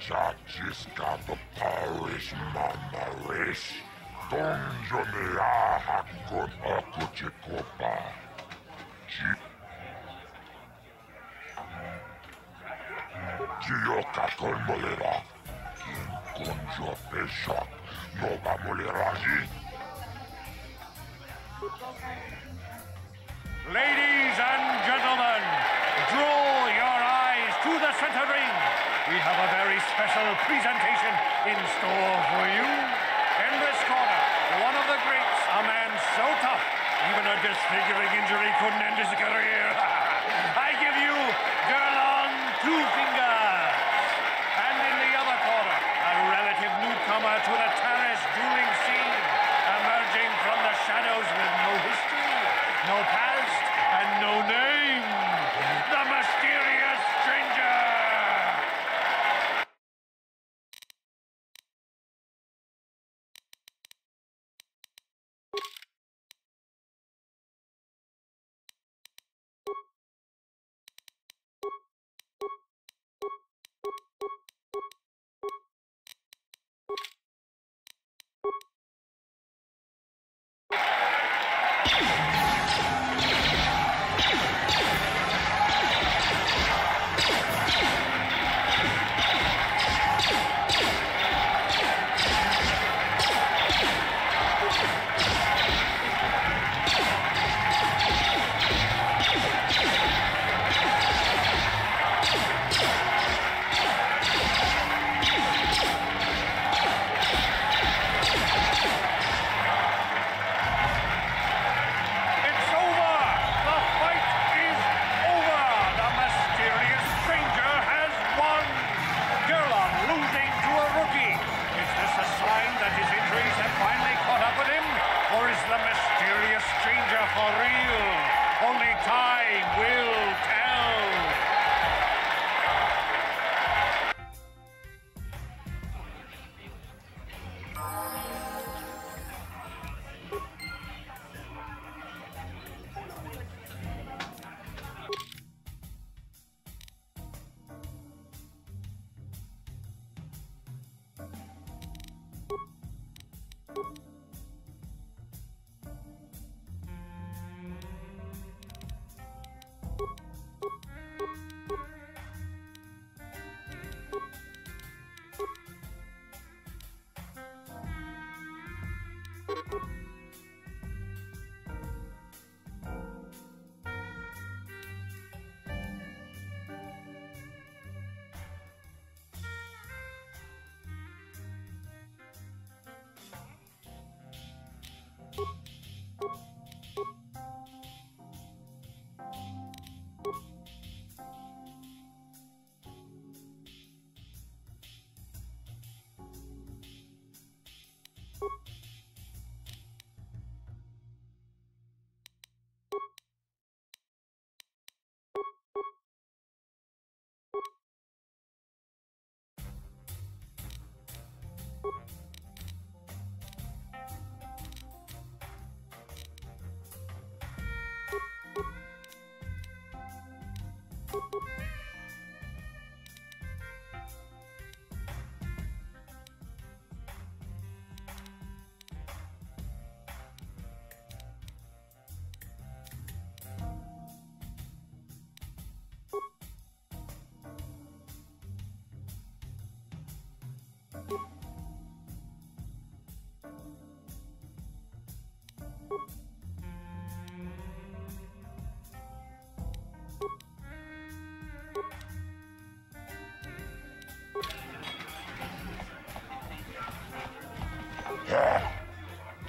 Chachiska Paris Mamaris, Donjonea Hakon Akuchikopa. Gioca con Molera, quien con yo pesa, no va a moler allí. Ladies and gentlemen, draw your eyes to the center ring. We have a very special presentation in store for you. In this corner, one of the greats, a man so tough, even a disfiguring injury couldn't end his career. I give you Gerlon Two Fingers. And in the other corner, a relative newcomer to the terrace dueling scene, emerging from the shadows with no history, no past, and no name. The mysterious stranger!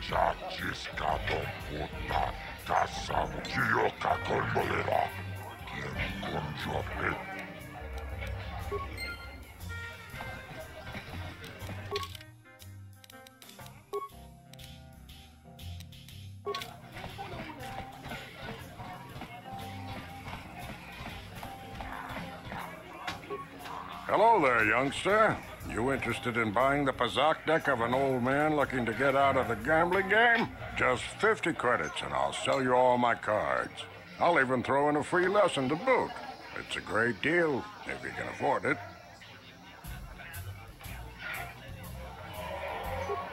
Chachiska Puta, Casa Gioca con Molera, quien con yo pesa. Hello there, youngster. You interested in buying the Pazak deck of an old man looking to get out of the gambling game? Just 50 credits and I'll sell you all my cards. I'll even throw in a free lesson to boot. It's a great deal, if you can afford it.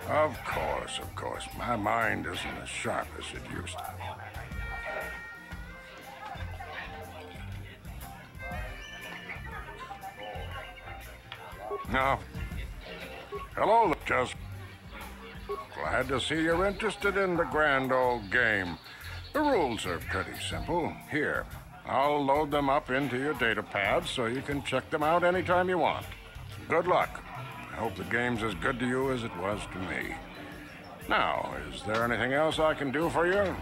Of course. My mind isn't as sharp as it used to. Now, hello, just glad to see you're interested in the grand old game. The rules are pretty simple. Here, I'll load them up into your data pad so you can check them out anytime you want. Good luck. I hope the game's as good to you as it was to me. Now, is there anything else I can do for you?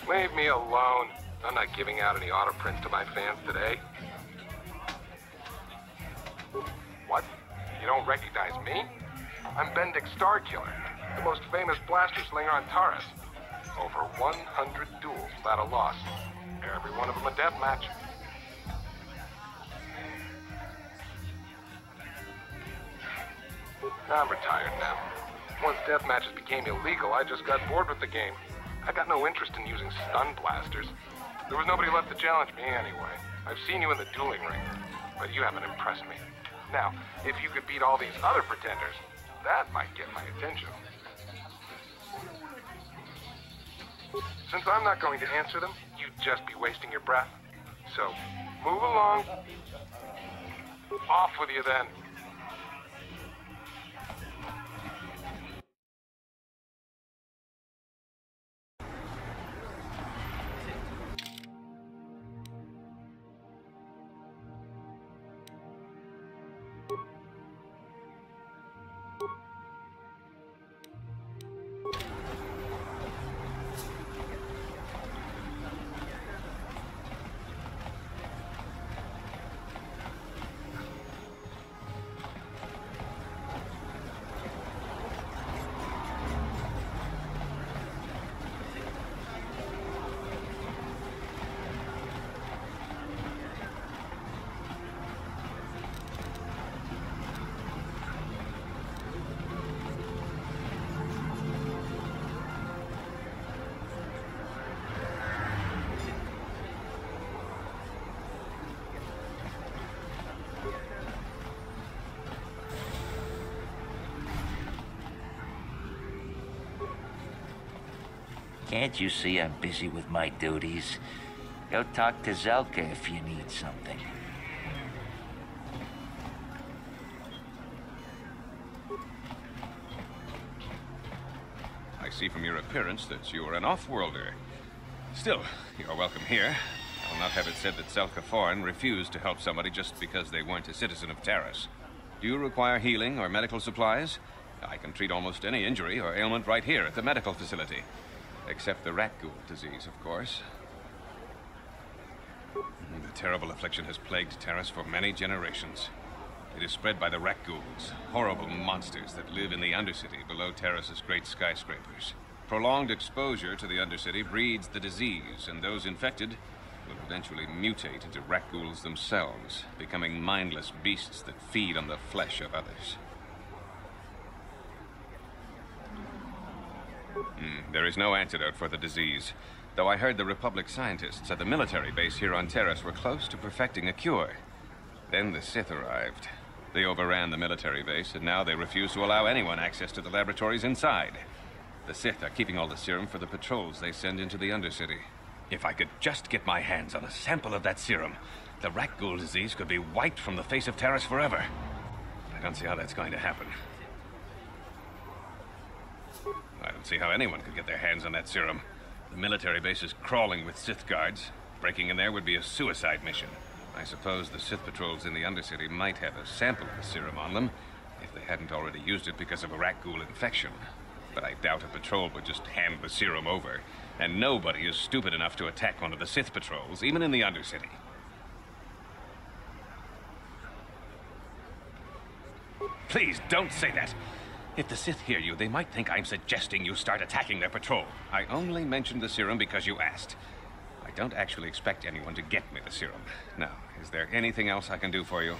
Leave me alone. I'm not giving out any auto prints to my fans today. What? You don't recognize me? I'm Bendik Starkiller, the most famous blaster slinger on Taurus. Over 100 duels without a loss. Every one of them a death match. I'm retired now. Once death matches became illegal, I just got bored with the game. I got no interest in using stun blasters. There was nobody left to challenge me anyway. I've seen you in the dueling ring, but you haven't impressed me. Now, if you could beat all these other pretenders, that might get my attention. Since I'm not going to answer them, you'd just be wasting your breath. So, move along. Off with you then. Can't you see I'm busy with my duties? Go talk to Zelka if you need something. I see from your appearance that you are an off-worlder. Still, you're welcome here. I'll not have it said that Zelka Forn refused to help somebody just because they weren't a citizen of Taurus. Do you require healing or medical supplies? I can treat almost any injury or ailment right here at the medical facility. Except the rat ghoul disease, of course. The terrible affliction has plagued Taurus for many generations. It is spread by the rat ghouls, horrible monsters that live in the Undercity below Taurus's great skyscrapers. Prolonged exposure to the Undercity breeds the disease, and those infected will eventually mutate into rat ghouls themselves, becoming mindless beasts that feed on the flesh of others. There is no antidote for the disease, though I heard the Republic scientists at the military base here on Taurus were close to perfecting a cure. Then the Sith arrived. They overran the military base, and now they refuse to allow anyone access to the laboratories inside. The Sith are keeping all the serum for the patrols they send into the Undercity. If I could just get my hands on a sample of that serum, the rat ghoul disease could be wiped from the face of Taurus forever. I don't see how that's going to happen. I don't see how anyone could get their hands on that serum. The military base is crawling with Sith guards. Breaking in there would be a suicide mission. I suppose the Sith patrols in the Undercity might have a sample of the serum on them, if they hadn't already used it because of a rat ghoul infection. But I doubt a patrol would just hand the serum over, and nobody is stupid enough to attack one of the Sith patrols, even in the Undercity. Please, don't say that. If the Sith hear you, they might think I'm suggesting you start attacking their patrol. I only mentioned the serum because you asked. I don't actually expect anyone to get me the serum. Now, is there anything else I can do for you?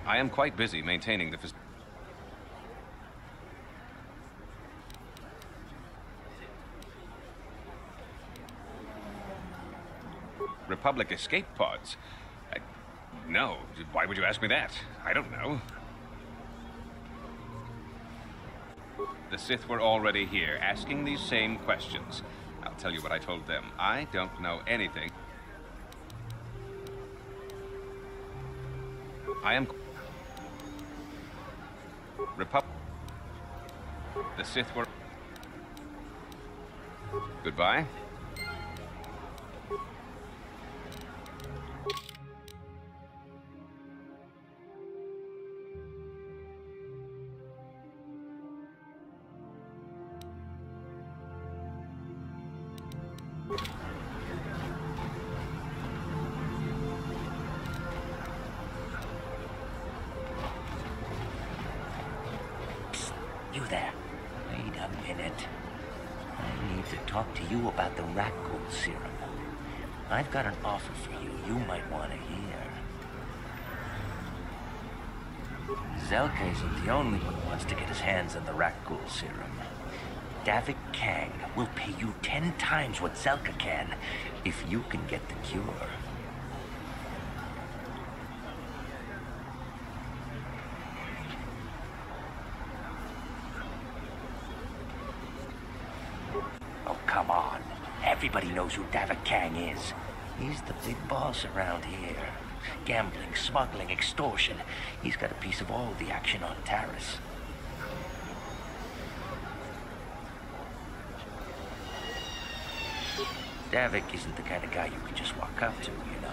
I am quite busy maintaining the facility. Republic escape pods? No. Why would you ask me that? I don't know. The Sith were already here, asking these same questions. I'll tell you what I told them. I don't know anything. I am... The Sith were... You there. Wait a minute. I need to talk to you about the Rakghoul serum. I've got an offer for you might want to hear. Zelka isn't the only one who wants to get his hands on the Rakghoul serum. Davik Kang will pay you 10 times what Zelka can if you can get the cure. Oh, come on. Everybody knows who Davik Kang is. He's the big boss around here. Gambling, smuggling, extortion. He's got a piece of all the action on Taris. Davik isn't the kind of guy you can just walk up to, you know.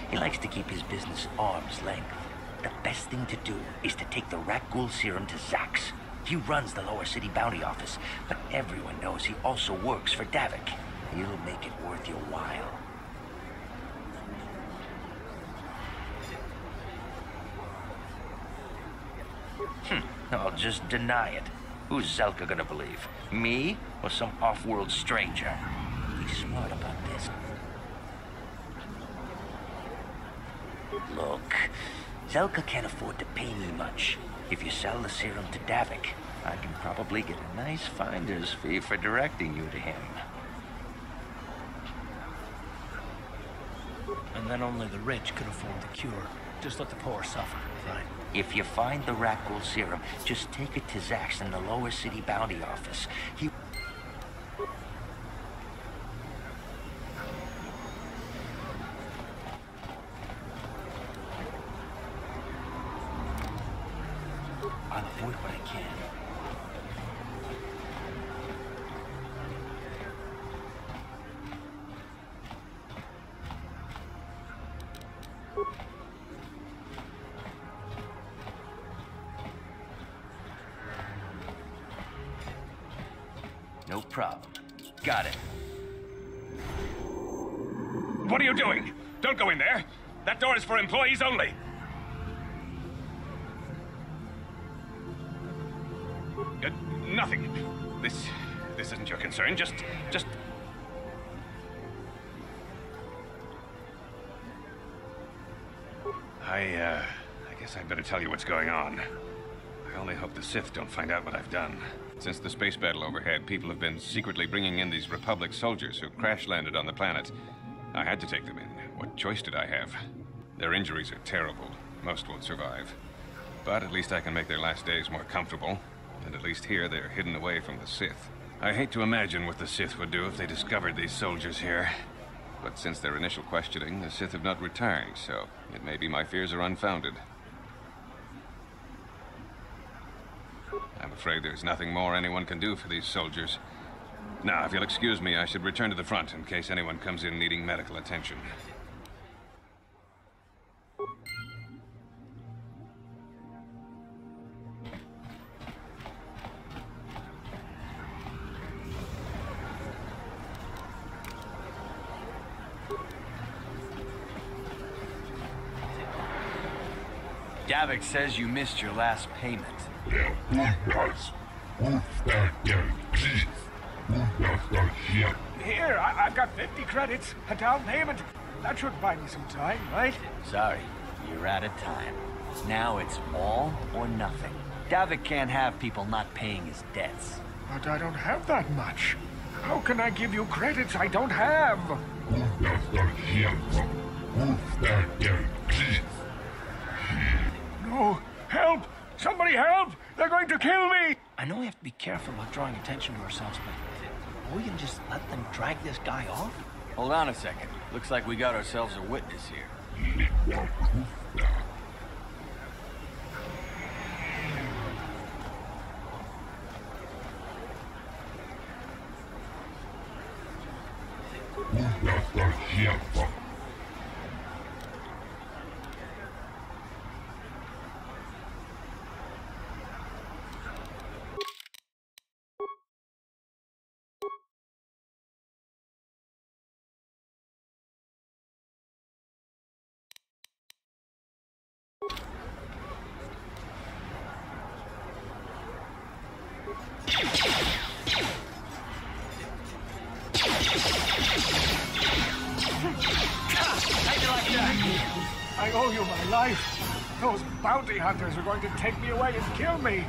He likes to keep his business at arm's length. The best thing to do is to take the Rakghoul serum to Zax. He runs the Lower City Bounty Office, but everyone knows he also works for Davik. He'll make it worth your while. I'll just deny it. Who's Zelka gonna believe? Me or some off-world stranger? Be smart about this. Look, Zelka can't afford to pay me much. If you sell the serum to Davik, I can probably get a nice finder's fee for directing you to him. And then only the rich could afford the cure. Just let the poor suffer, right? If you find the Rakghoul serum, just take it to Zax in the Lower City Bounty Office. He... I'll avoid what I can. No problem. Got it. What are you doing? Don't go in there. That door is for employees only. Nothing. This isn't your concern. Just... I guess I'd better tell you what's going on. I only hope the Sith don't find out what I've done. Since the space battle overhead, people have been secretly bringing in these Republic soldiers who crash-landed on the planet. I had to take them in. What choice did I have? Their injuries are terrible. Most won't survive. But at least I can make their last days more comfortable. And at least here, they're hidden away from the Sith. I hate to imagine what the Sith would do if they discovered these soldiers here. But since their initial questioning, the Sith have not returned, so it may be my fears are unfounded. I'm afraid there's nothing more anyone can do for these soldiers. Now, if you'll excuse me, I should return to the front in case anyone comes in needing medical attention. Davik says you missed your last payment. Here, I've got 50 credits, a down payment. That should buy me some time, right? Sorry, you're out of time. Now it's all or nothing. Davik can't have people not paying his debts. But I don't have that much. How can I give you credits I don't have? No! Help! Somebody help! They're going to kill me! I know we have to be careful about drawing attention to ourselves, but are we gonna just let them drag this guy off? Hold on a second. Looks like we got ourselves a witness here. How'd you like that? I owe you my life. Those bounty hunters are going to take me away and kill me.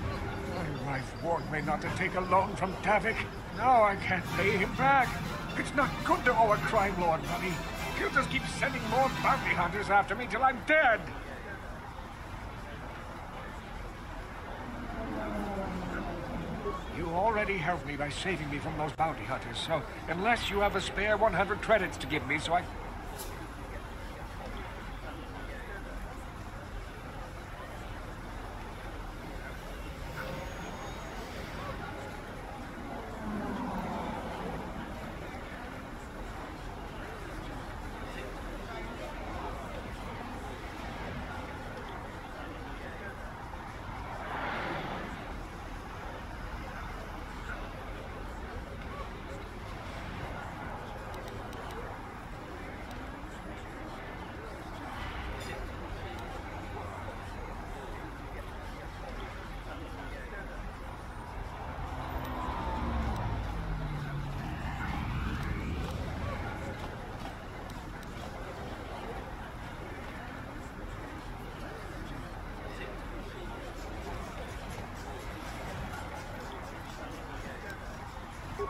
My wife warned me not to take a loan from Davik. Now I can't pay him back. It's not good to owe a crime lord money. He'll just keep sending more bounty hunters after me till I'm dead. You already helped me by saving me from those bounty hunters, so unless you have a spare 100 credits to give me, so I...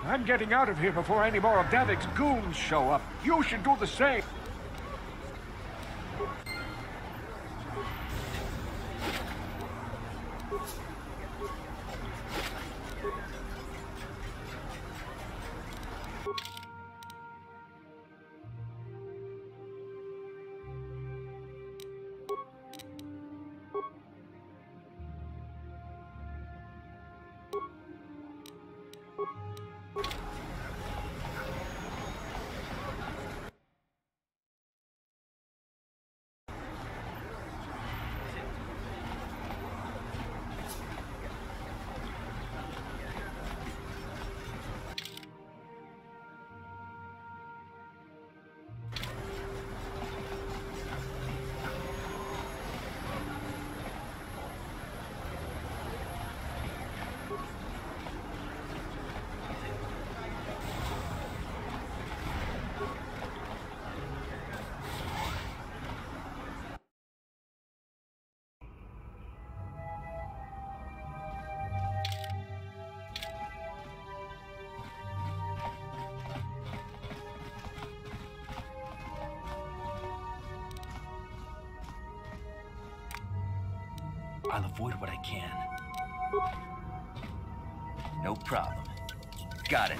I'm getting out of here before any more of Davik's goons show up. You should do the same. I'll avoid what I can. No problem. Got it.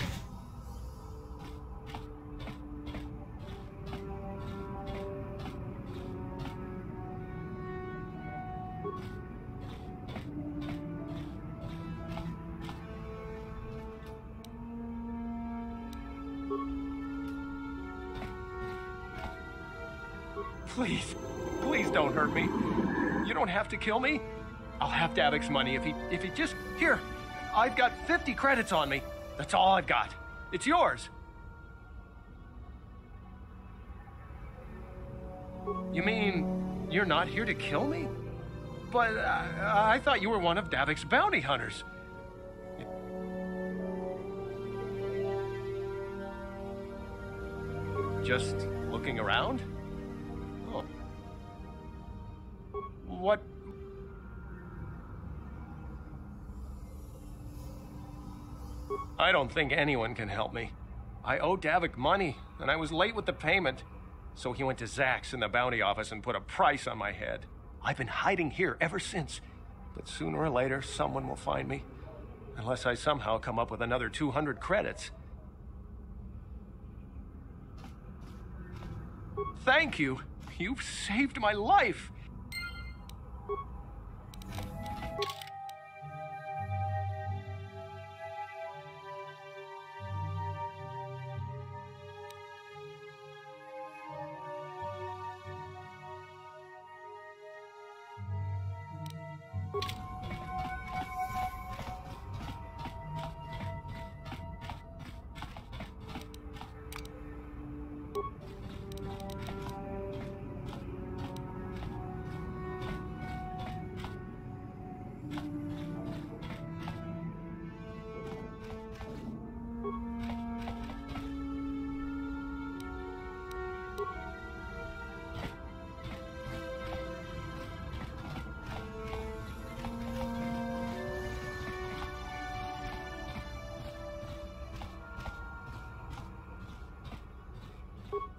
Please, please don't hurt me. You don't have to kill me. I'll have Davik's money if he just... Here, I've got 50 credits on me. That's all I've got. It's yours. You mean you're not here to kill me? But I thought you were one of Davik's bounty hunters. Just looking around? Oh. What? I don't think anyone can help me. I owe Davik money, and I was late with the payment. So he went to Zach's in the bounty office and put a price on my head. I've been hiding here ever since. But sooner or later, someone will find me. Unless I somehow come up with another 200 credits. Thank you. You've saved my life.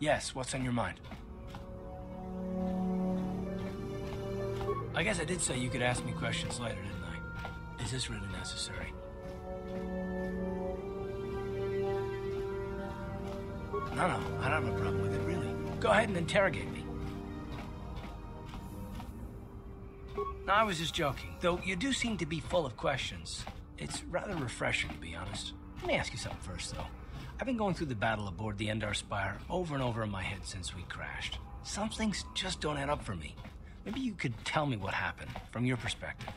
Yes, what's on your mind? I guess I did say you could ask me questions later, didn't I? Is this really necessary? No, I don't have a problem with it, really. Go ahead and interrogate me. No, I was just joking, though you do seem to be full of questions. It's rather refreshing, to be honest. Let me ask you something first, though. I've been going through the battle aboard the Endar Spire over and over in my head since we crashed. Some things just don't add up for me. Maybe you could tell me what happened, from your perspective.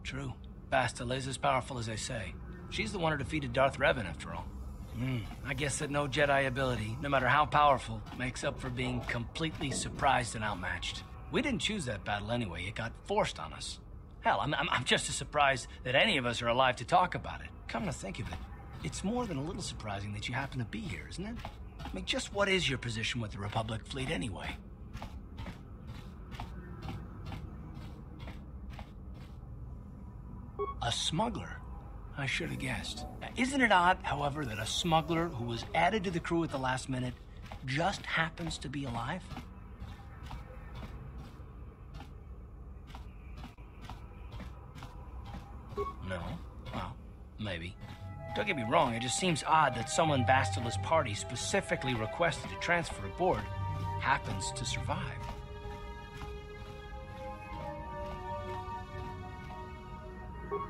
True. Bastila is as powerful as they say. She's the one who defeated Darth Revan, after all. I guess that no Jedi ability, no matter how powerful, makes up for being completely surprised and outmatched. We didn't choose that battle anyway. It got forced on us. Hell, I'm just as surprised that any of us are alive to talk about it. Come to think of it, it's more than a little surprising that you happen to be here, isn't it? I mean, just what is your position with the Republic fleet anyway? A smuggler? I should have guessed. Now, isn't it odd, however, that a smuggler who was added to the crew at the last minute just happens to be alive? No? Well, maybe. Don't get me wrong, it just seems odd that someone Bastila's party specifically requested to transfer aboard happens to survive.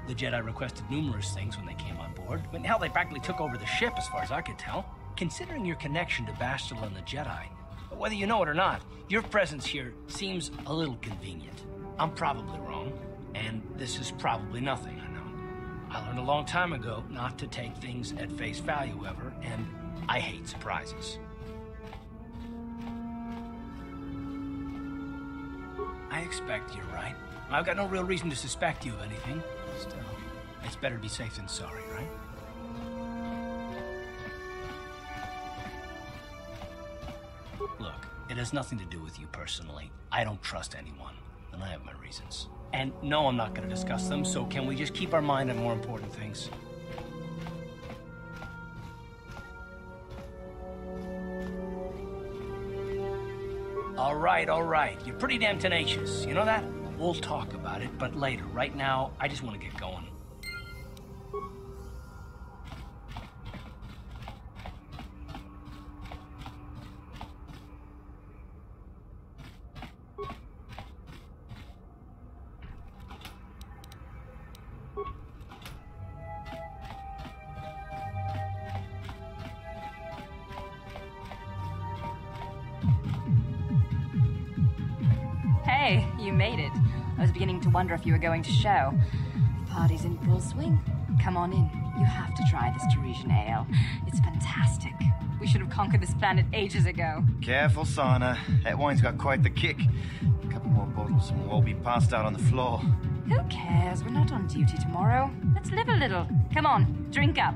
The Jedi requested numerous things when they came on board, but now they practically took over the ship as far as I could tell. Considering your connection to Bastila and the Jedi, whether you know it or not, your presence here seems a little convenient. I'm probably wrong, and this is probably nothing, I know. I learned a long time ago not to take things at face value ever, and I hate surprises. I expect you're right. I've got no real reason to suspect you of anything. Still, it's better to be safe than sorry, right? Look, it has nothing to do with you personally. I don't trust anyone, and I have my reasons. And no, I'm not going to discuss them, so can we just keep our mind on more important things? All right. You're pretty damn tenacious. You know that? We'll talk about it, but later. Right now, I just want to get going. Hey, you made it. I was beginning to wonder if you were going to show. The party's in full swing. Come on in. You have to try this Tarisian ale. It's fantastic. We should have conquered this planet ages ago. Careful, Sana. That wine's got quite the kick. A couple more bottles and we'll all be passed out on the floor. Who cares? We're not on duty tomorrow. Let's live a little. Come on, drink up.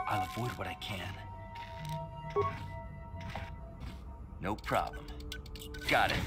I'll avoid what I can. No problem. Got it.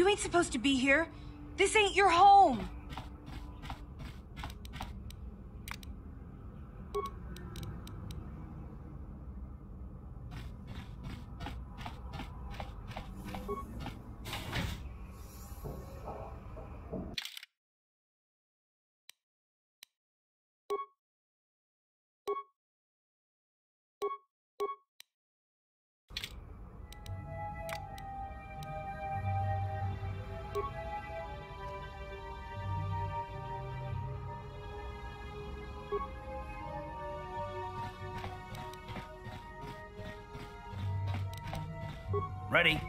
You ain't supposed to be here. This ain't your home. Ready?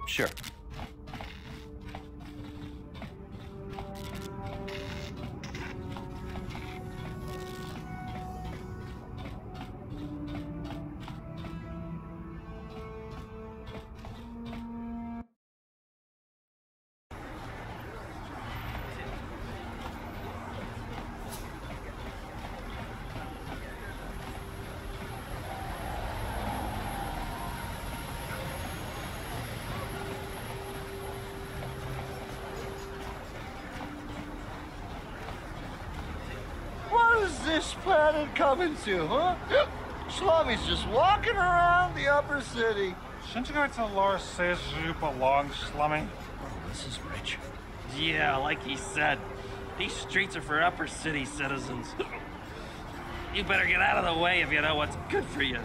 Sure. This planet coming to, huh? Slummy's just walking around the upper city. Shouldn't you go to the law says you belong, Slummy? Oh, this is rich. Yeah, like he said, these streets are for upper city citizens. You better get out of the way if you know what's good for you.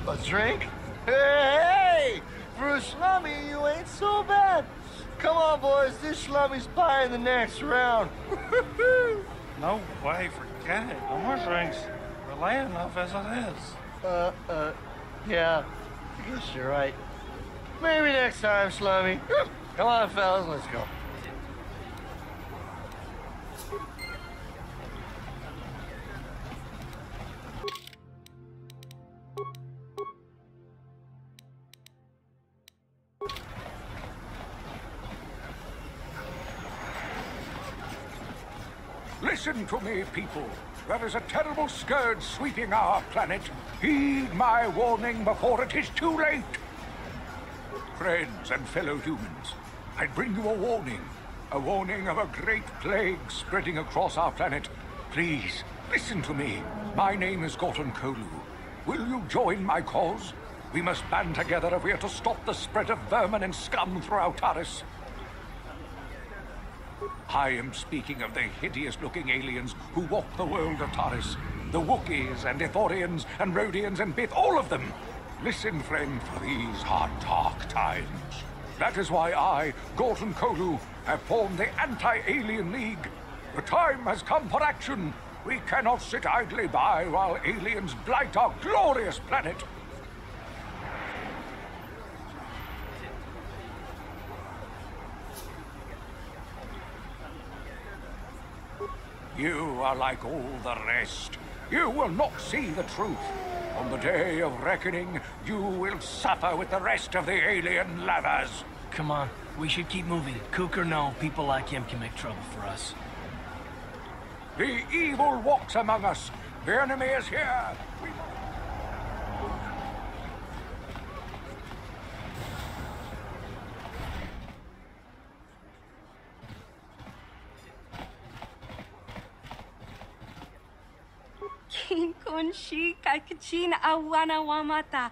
A drink? Hey! For a slummy, you ain't so bad. Come on, boys. This slummy's buying the next round. No way, forget it. No more drinks. We're late enough as it is. Yeah. I guess you're right. Maybe next time, slummy. Come on, fellas, let's go. Listen to me, people. There is a terrible scourge sweeping our planet. Heed my warning before it is too late. Friends and fellow humans, I bring you a warning. A warning of a great plague spreading across our planet. Please, listen to me. My name is Gorton Kolu. Will you join my cause? We must band together if we are to stop the spread of vermin and scum throughout Taris. I am speaking of the hideous-looking aliens who walk the world of Taris. The Wookiees and Ithorians and Rhodians and Bith, all of them. Listen, friend, for these are dark times. That is why I, Gorton Kolu, have formed the Anti-Alien League. The time has come for action. We cannot sit idly by while aliens blight our glorious planet. You are like all the rest. You will not see the truth. On the day of reckoning, you will suffer with the rest of the alien lovers. Come on, we should keep moving. Kook or no, people like him can make trouble for us. The evil walks among us. The enemy is here. Kin kun shi kakachin awana wamata.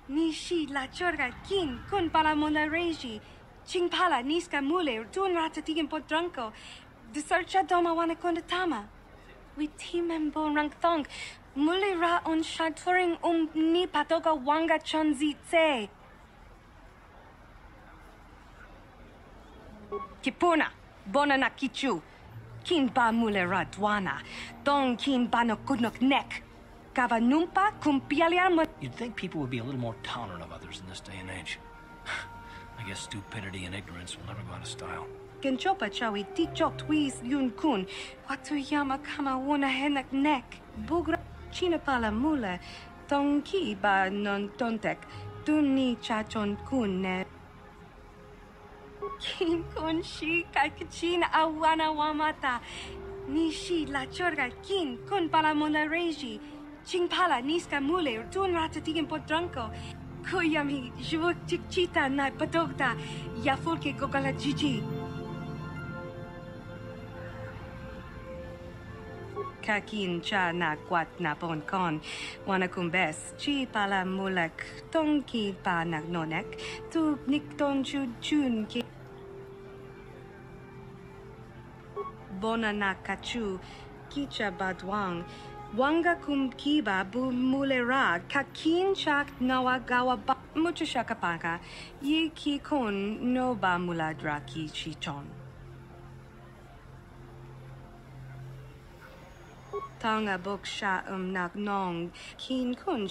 Nishi la chorga kin kun pala mona reji. Ching pala niska mule tun ratatigan podranko. The searcha doma wana kondatama. We team bon rank thong. Mule ra on shaturing ni patoga wanga chonzi tse. Kipuna, bona na kichu. Kin ba mule ra dwana. Dong kin ba no kudnok nek. Kava numpa kumpialian. You'd think people would be a little more tolerant of others in this day and age. I guess stupidity and ignorance will never go out of style. Genchopa chawi tichok twis yun kun. Watuyama kama wona henak nek. Bugra china pala mule. Tonki ba non tontek. Tuni chachon kun ne. Kin kun shi kakachin awana wamata. Nishi la chorga kin kun pala monareji. Chingpala niska mule tun ratatigin podranko. Kuyami juvuk tikchita na patogta. Yafulke gogala jiji. Kakin cha na kwat na pon kon. Wanakumbes. Chi pala mulak. Tonki pa nagnonek. Tu nikton chun ki. Bona na kachu. Kicha badwang. Wanga kumkiba bu mulera. Kakin chak nawagawa ba. Mucho shakapaka. Yi ki kon no ba muladra ki chichon. Tanga bok sha nagnong kin kun.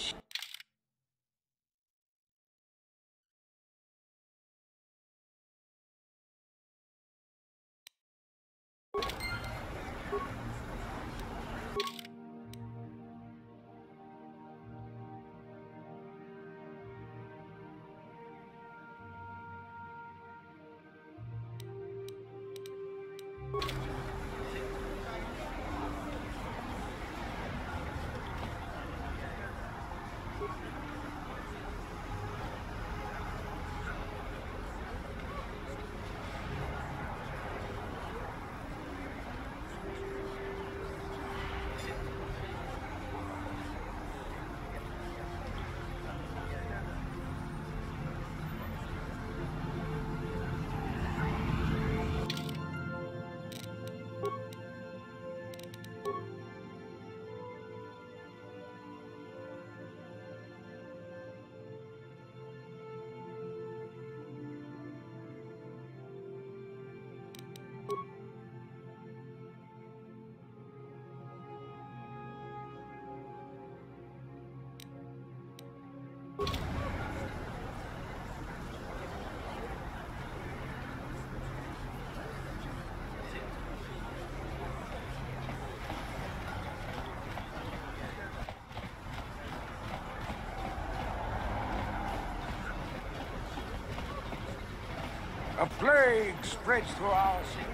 A plague spreads through our city.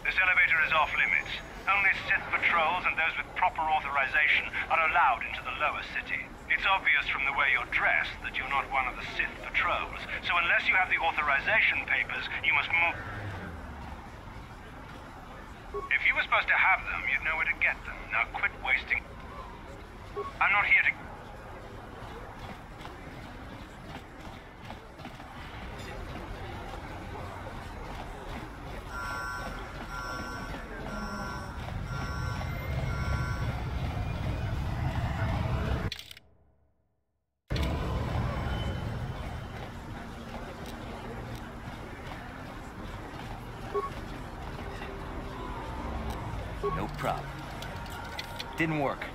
This elevator is off limits. Only Sith patrols and those with proper authorization are allowed into the lower city. It's obvious from the way you're dressed that you're not one of the Sith patrols, so unless you have the authorization papers, you must move. If you were supposed to have them, you'd know where to get them. Now quit wasting. I'm not here to... No problem. Didn't work.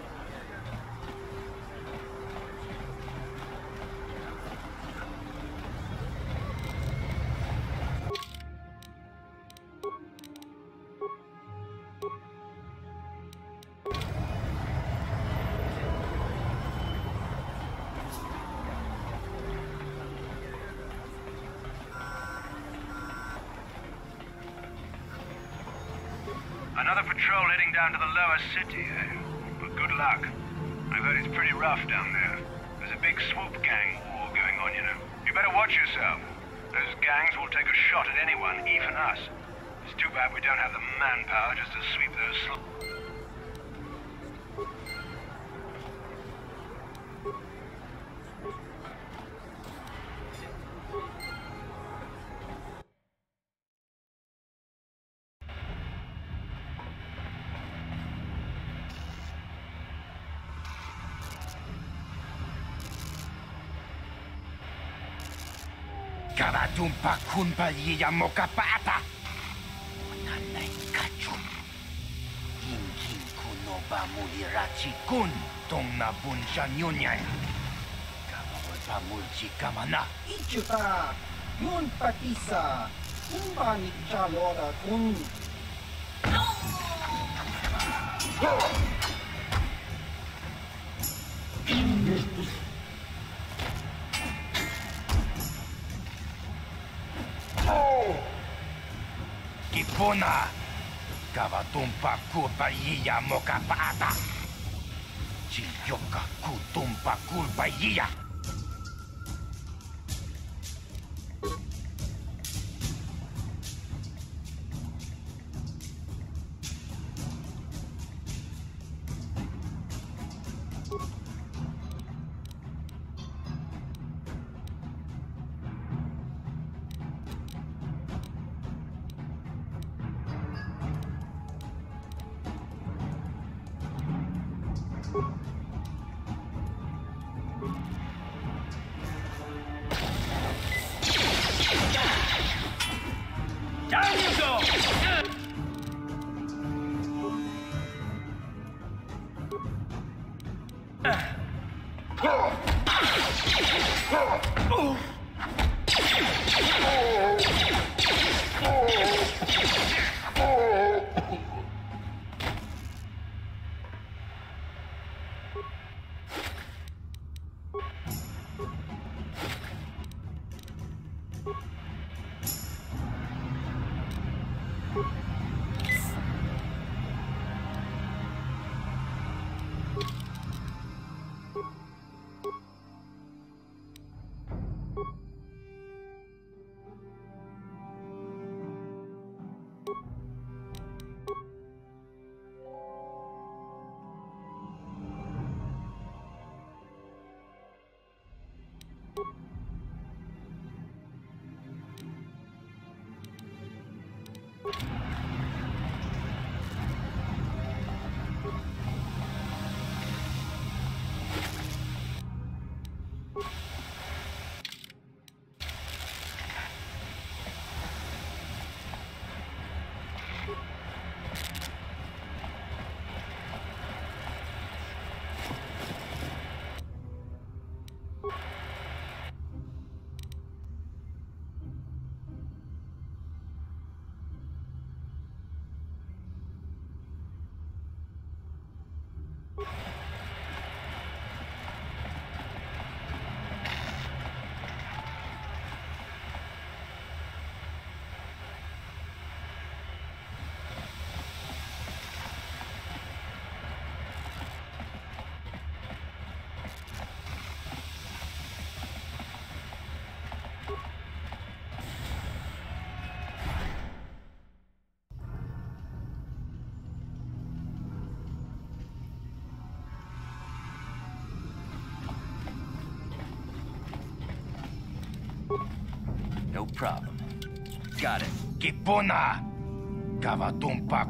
Another patrol heading down to the lower city, eh? But good luck. I've heard it's pretty rough down there. There's a big swoop gang war going on, you know. You better watch yourself. Those gangs will take a shot at anyone, even us. It's too bad we don't have the manpower just to sweep those Karatumpa kunpa liya mokapata. Nanay kachu. Kinkin kuno ba mulirachi kun tong na bunshan yunyay. Kamawal pa mulchi kamana. Ichuta, yun patisa, kumbanik chalora kun. Kipuna! Kavatumpa Kulpaiya Mokapaata! Chiyoka Kutumpa Kulpaiya! Down you go! No problem. Got it. Kipuna! Kavatumpa.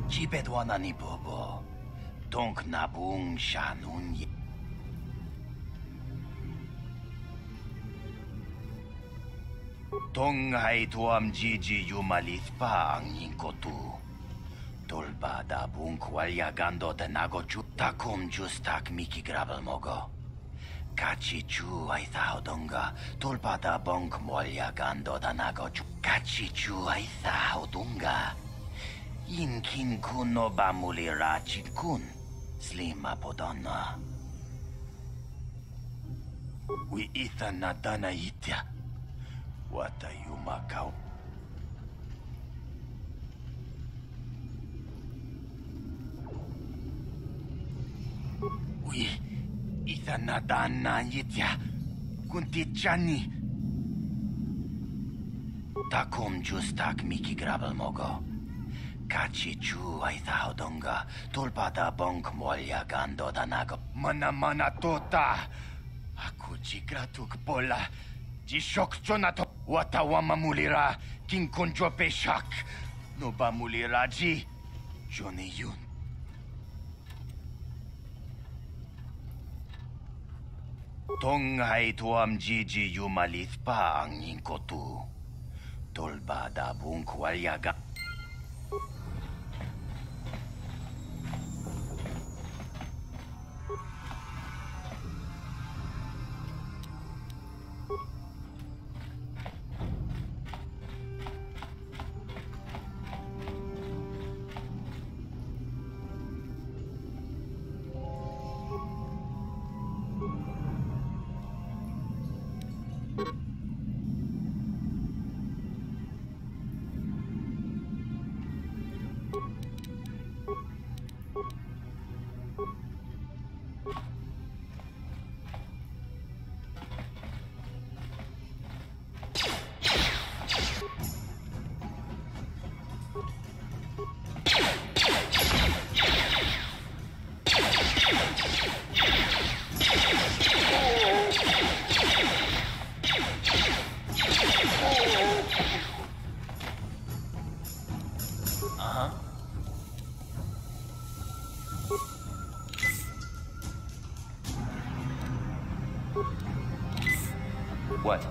Chipedwana ni bobo. Donk nabung shanun. Tong hai tuam jiji yumalit pa ang yinkotu. Tolba da bunk walya gando de nagochu takum justak miki grabel mogo. Kachi chu ai thao donga tolba da bunk molya gando da nagochu. Kachi chu ai thao donga. Yinkin kun no bamuli rachin kun. Slima podonna. We itha nadana itya. Wata yumakau. We itha nadana itya. Kunti chani. Takum justak miki grabel mogo. Kachi chu ai thao donga. Tulpada bonk molya gando danago. Mana tota. Aku jigratuk bola. Jishok jonato. Watawama mulira. Kinkonjo peshak. No ba mulira ji. Jone yun. Tonghai tuam jiji yumalit pa ang yinkotu. Tolba da bunk walyaga. What?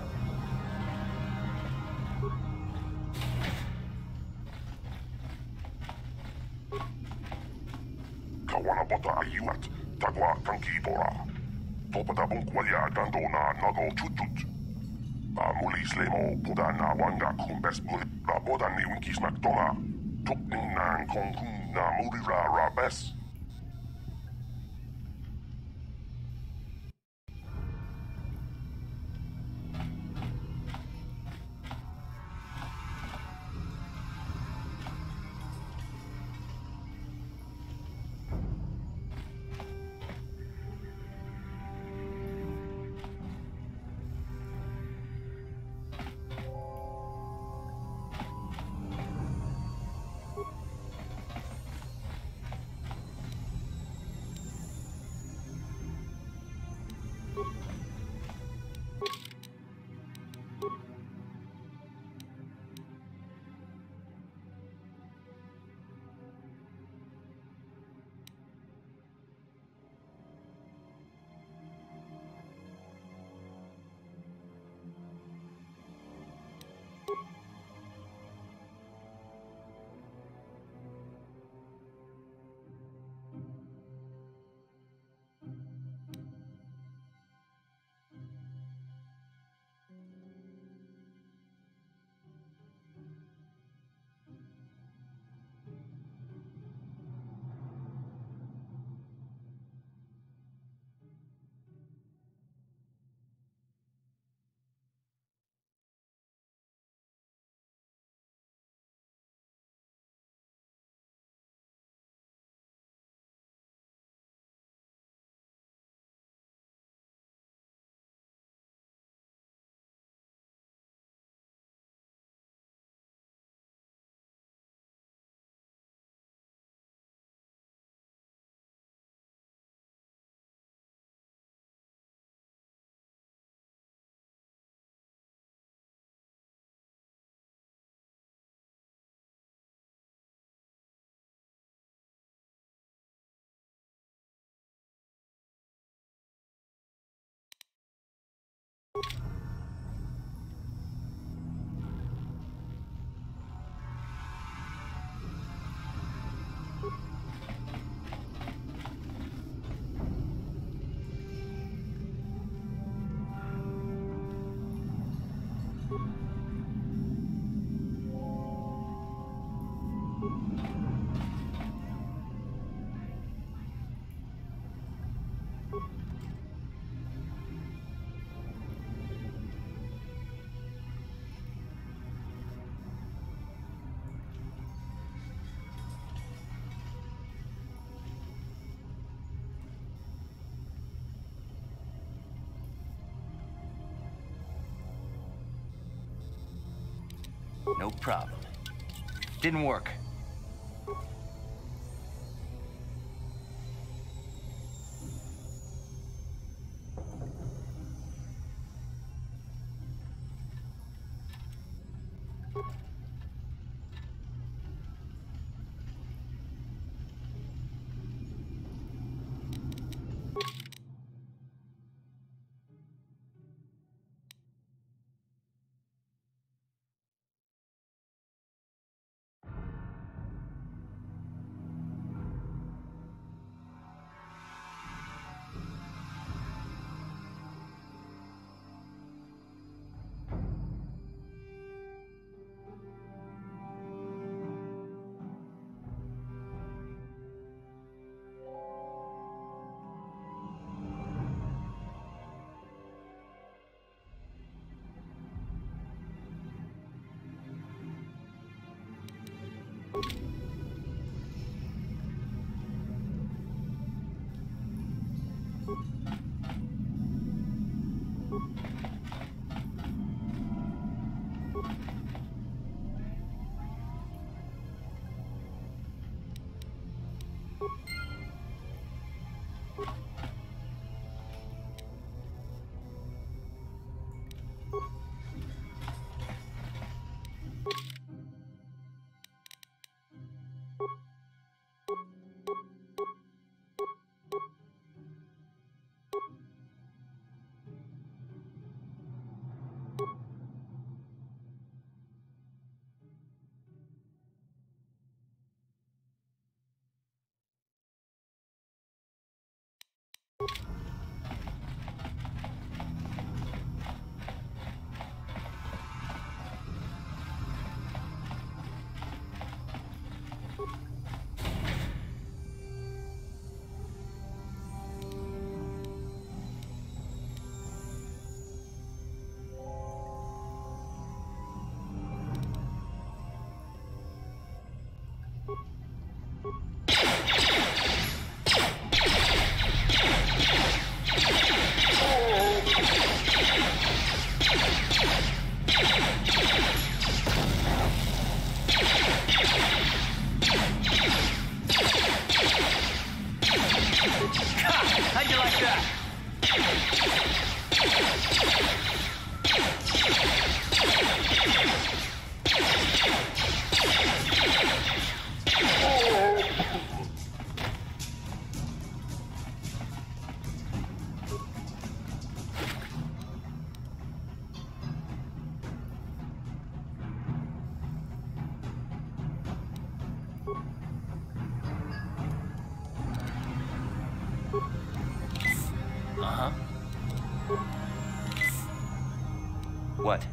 Kawana bota ayuat, tagwa tankibora. Topada bunkwaya dando na nago chutut. Muli slemo puda na wanga kumbes muli la boda ni winkis makdona. Tukning na kongkun na muri ra rabes. No problem. Didn't work. How'd you like that? What?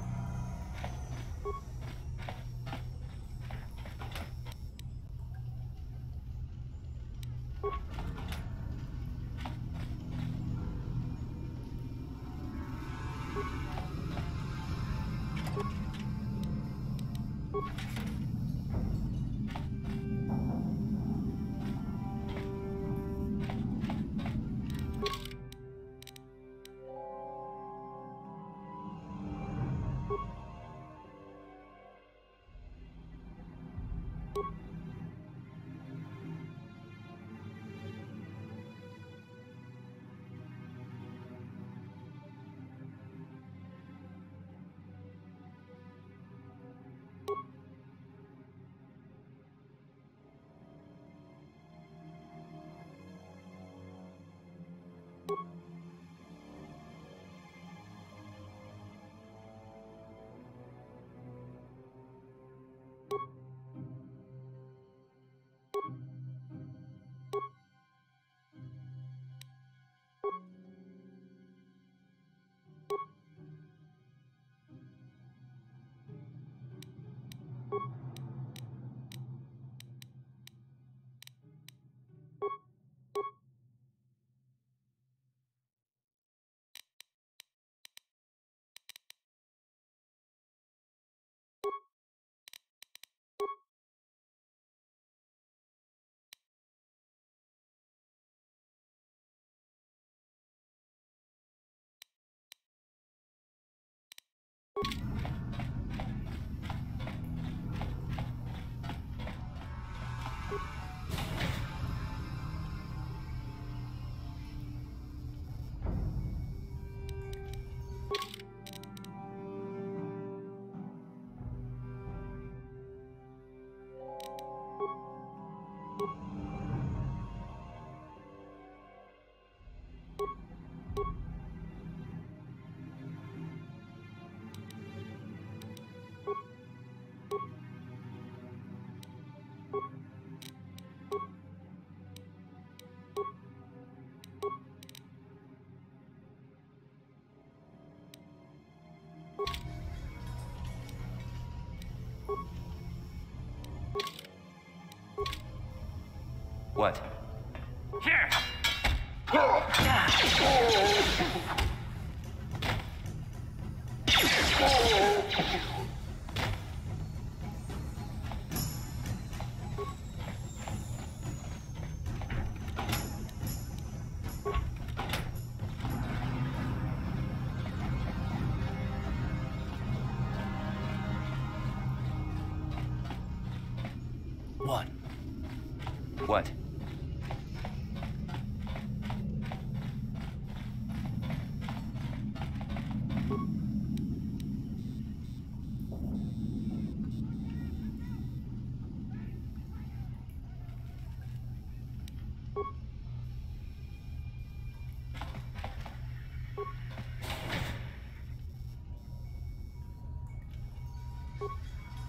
What? Here! What?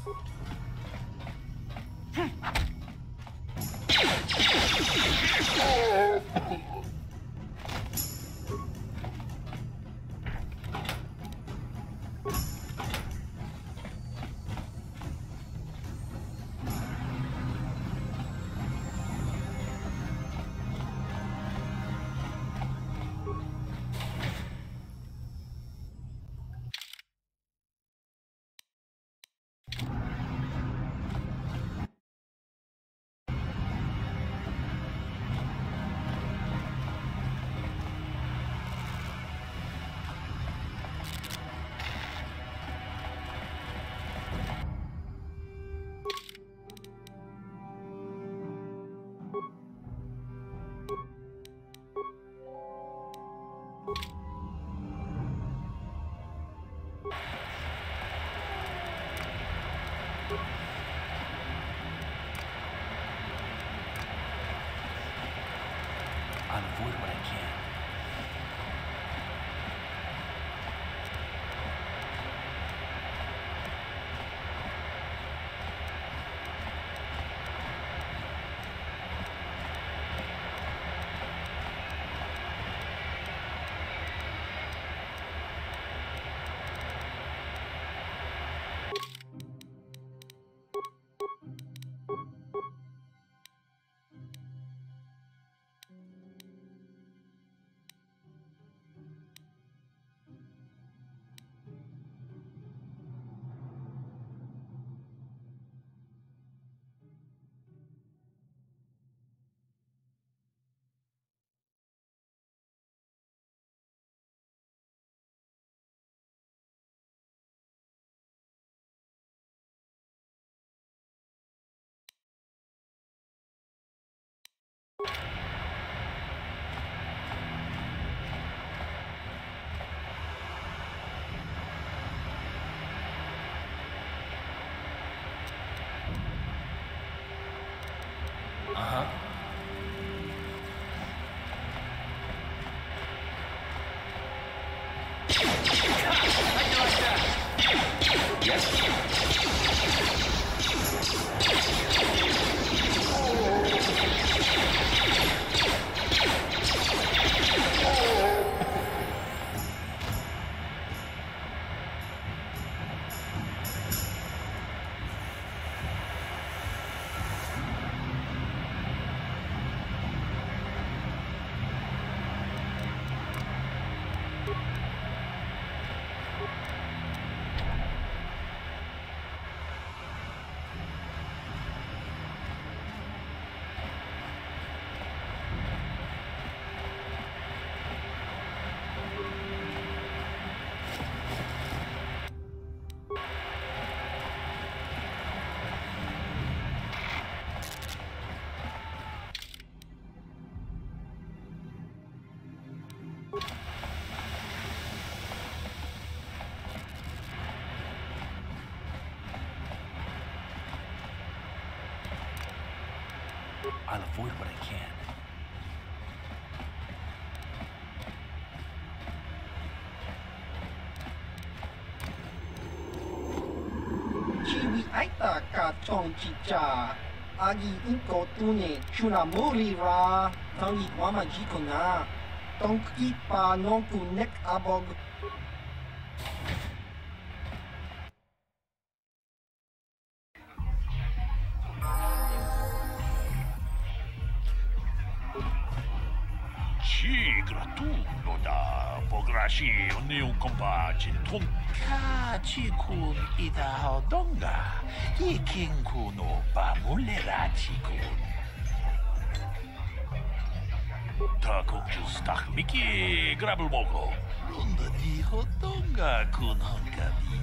I'll avoid what I can. I'll avoid what I can. Chiwi aita ka chong chicha. Agi inko tune chuna muri ra. Tangi wama jikona. Tonki pa nonku nek abog. Gratulo da pograshi un compa chintum ka chikun ida hodonga ikinku no pamulera chikun ta kunjustak miki grabel mogo runda di hodonga kun honkabi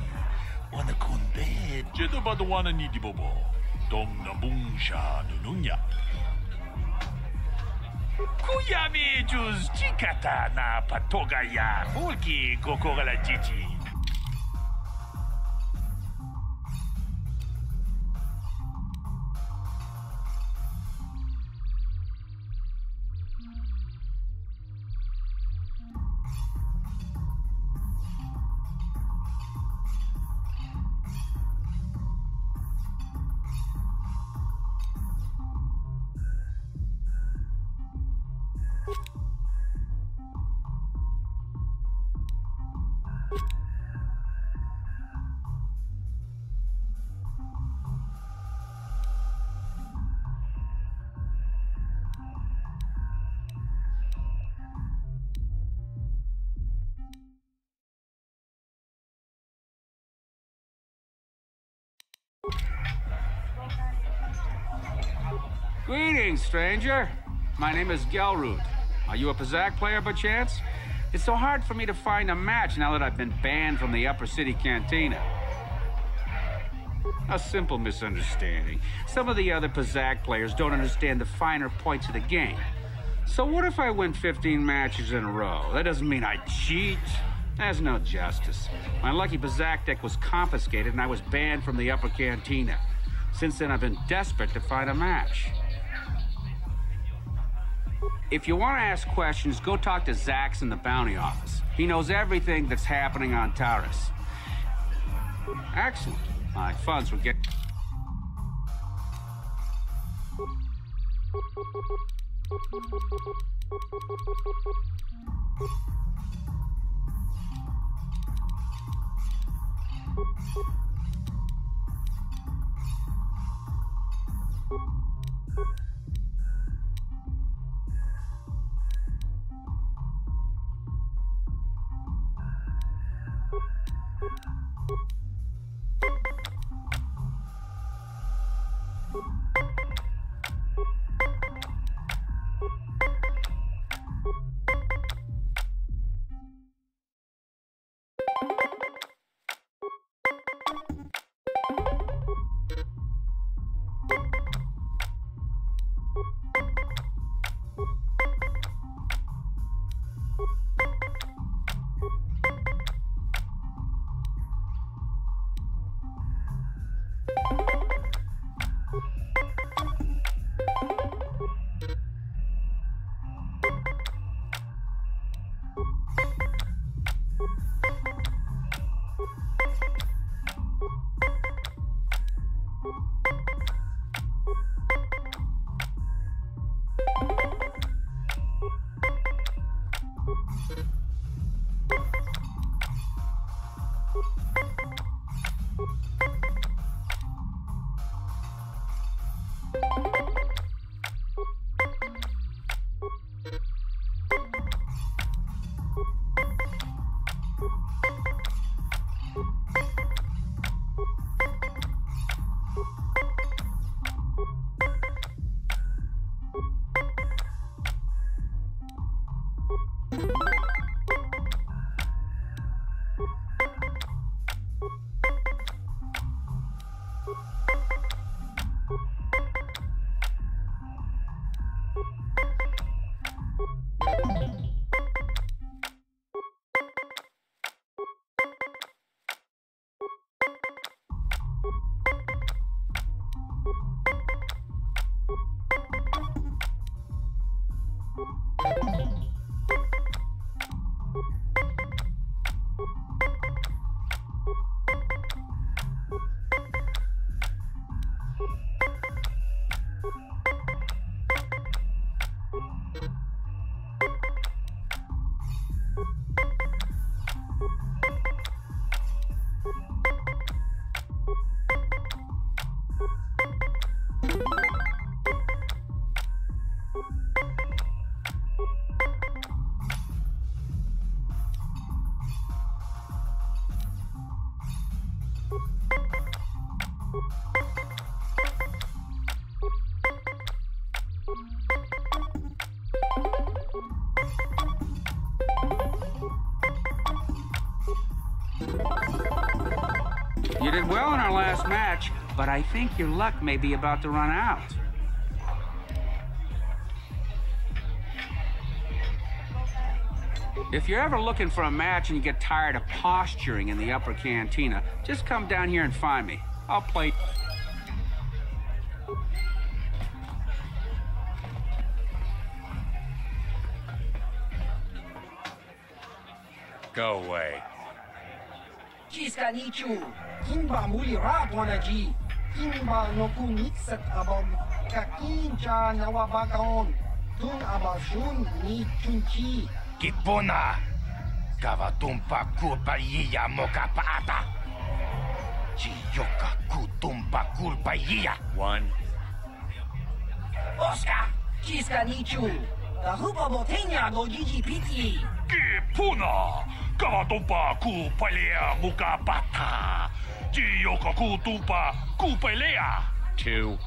wana kun be jedo badwana ni di bobo dong na bungsha nununya Kuyami juz chikata na patoga ya hulki kokora la chichi. Greetings, stranger. My name is Gelroot. Are you a Pizak player, by chance? It's so hard for me to find a match now that I've been banned from the Upper City Cantina. A simple misunderstanding. Some of the other Pizak players don't understand the finer points of the game. So what if I win 15 matches in a row? That doesn't mean I cheat. There's no justice. My lucky Pizak deck was confiscated and I was banned from the Upper Cantina. Since then, I've been desperate to find a match. If you want to ask questions, go talk to Zax in the bounty office. He knows everything that's happening on Taurus. Excellent. My funds will get... You did well in our last match, but I think your luck may be about to run out. If you're ever looking for a match and you get tired of posturing in the Upper Cantina, just come down here and find me. I'll play... Go away. Jiska nichu, kimba muli rapwanaji, kimba no kunitsat abom, kakincha nawabagaon, tun abashun ni chunchi. Kipuna. Kavatumpa kulpa yiya moka paata. Chiyoka kutumpa kulpa yiya. 1. Oscar, chiska nichu. The hupa botenya go gigi piti. Kipuna. Kavatumpa kupalea mukapata. Chiyoka kutumpa kupalea. 2.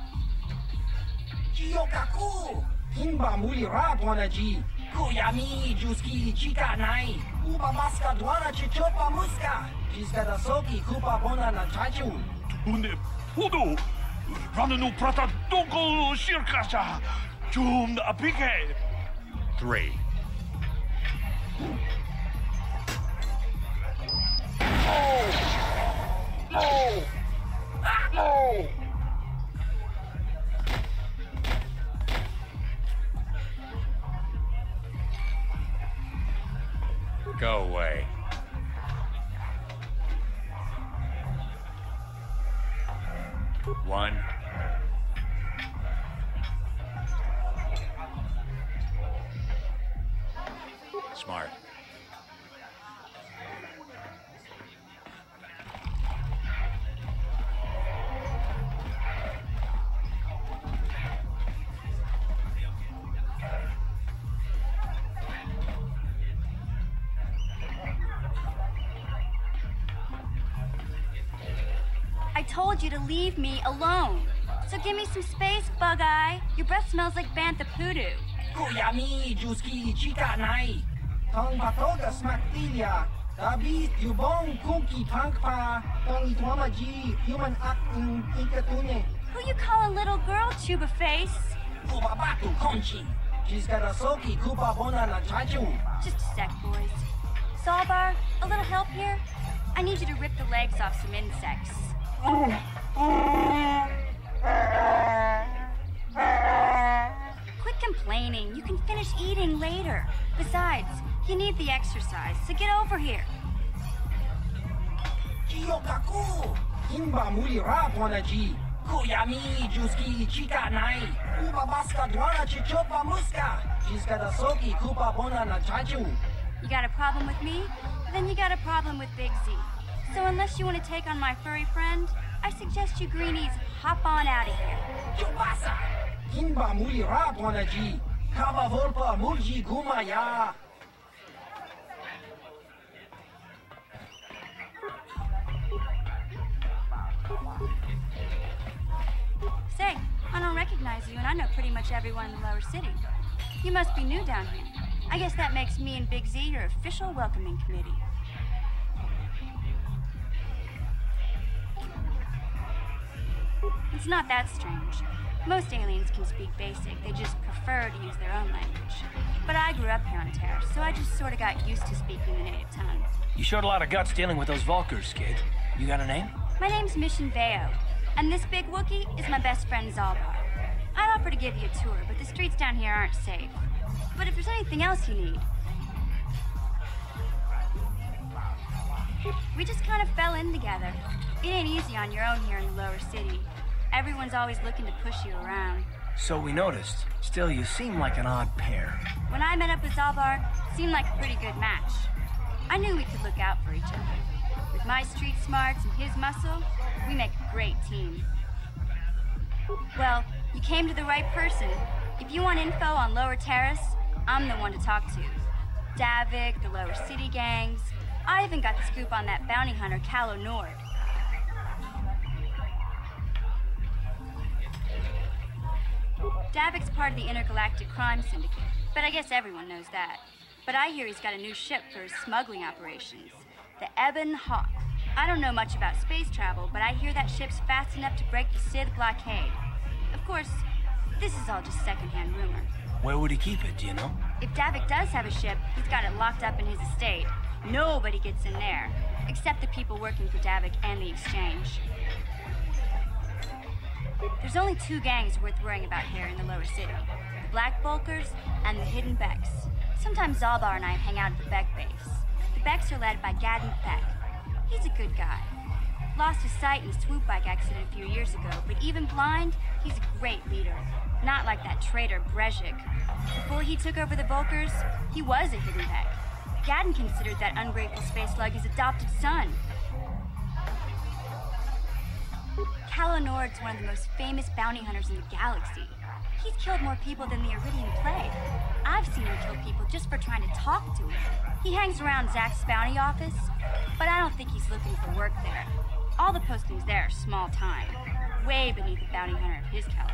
Chiyokaku. Himba muli ratwana ji. Kuyami juski chika nai. Uba maska dwana chichopa muska. Chiska da soki kupa bona na chachu. Tune pudu. Rananu prata donko shirkasha. Jum apike. 3. Oh! Oh! Go away. 1. Smart. I told you to leave me alone. So give me some space, Bug-Eye. Your breath smells like Bantha Poodoo. Kuyami juski chika nai. Tong patoga smaktilia. Dabi yubong kunki pangpa. Tong itwama ji human act in ikatune. Who you call a little girl, Chuba Face? Kubabatu konchi. She's got a soki kupa bona na chachu. Just a sec, boys. Zalbar, a little help here? I need you to rip the legs off some insects. Quit complaining. You can finish eating later. Besides, you need the exercise, so get over here. Chiyokaku. Himba muli ratwana ji. Kuyami juski chika nai. Uba baska dwana chichopa muska. She's got a soki kupa bona na chachu. You got a problem with me? Then you got a problem with Big Z. So unless you want to take on my furry friend, I suggest you greenies hop on out of here. Chubasa! Himba muli ratwana ji. Kava volpa mulji gumaya. Say, I don't recognize you, and I know pretty much everyone in the lower city. You must be new down here. I guess that makes me and Big Z your official welcoming committee. It's not that strange. Most aliens can speak basic, they just prefer to use their own language. But I grew up here on Terra, so I just sort of got used to speaking the native tongue. You showed a lot of guts dealing with those Vulkars, kid. You got a name? My name's Mission Veo, and this big Wookiee is my best friend Zalbar. I'd offer to give you a tour, but the streets down here aren't safe. But if there's anything else you need... We just kind of fell in together. It ain't easy on your own here in the lower city. Everyone's always looking to push you around. So we noticed. Still, you seem like an odd pair. When I met up with Zalbar, it seemed like a pretty good match. I knew we could look out for each other. With my street smarts and his muscle, we make a great team. Well, you came to the right person. If you want info on Lower Terrace, I'm the one to talk to. Davik, the Lower City gangs. I even got the scoop on that bounty hunter, Calo Nord. Davik's part of the Intergalactic Crime Syndicate, but I guess everyone knows that. But I hear he's got a new ship for his smuggling operations, the Ebon Hawk. I don't know much about space travel, but I hear that ship's fast enough to break the Sith blockade. Of course, this is all just secondhand rumor. Where would he keep it, do you know? If Davik does have a ship, he's got it locked up in his estate. Nobody gets in there, except the people working for Davik and the Exchange. There's only two gangs worth worrying about here in the lower city. The Black Vulkars and the Hidden Becks. Sometimes Zalbar and I hang out at the Beck base. The Becks are led by Gadden Peck. He's a good guy. Lost his sight in a swoop bike accident a few years ago, but even blind, he's a great leader. Not like that traitor Brezhik. Before he took over the Volkers, he was a hidden Vec. Gadden considered that ungrateful space slug his adopted son. Calo Nord's one of the most famous bounty hunters in the galaxy. He's killed more people than the Iridian Plague. I've seen him kill people just for trying to talk to him. He hangs around Zack's bounty office, but I don't think he's looking for work there. All the postings there are small time, way beneath a bounty hunter of his caliber.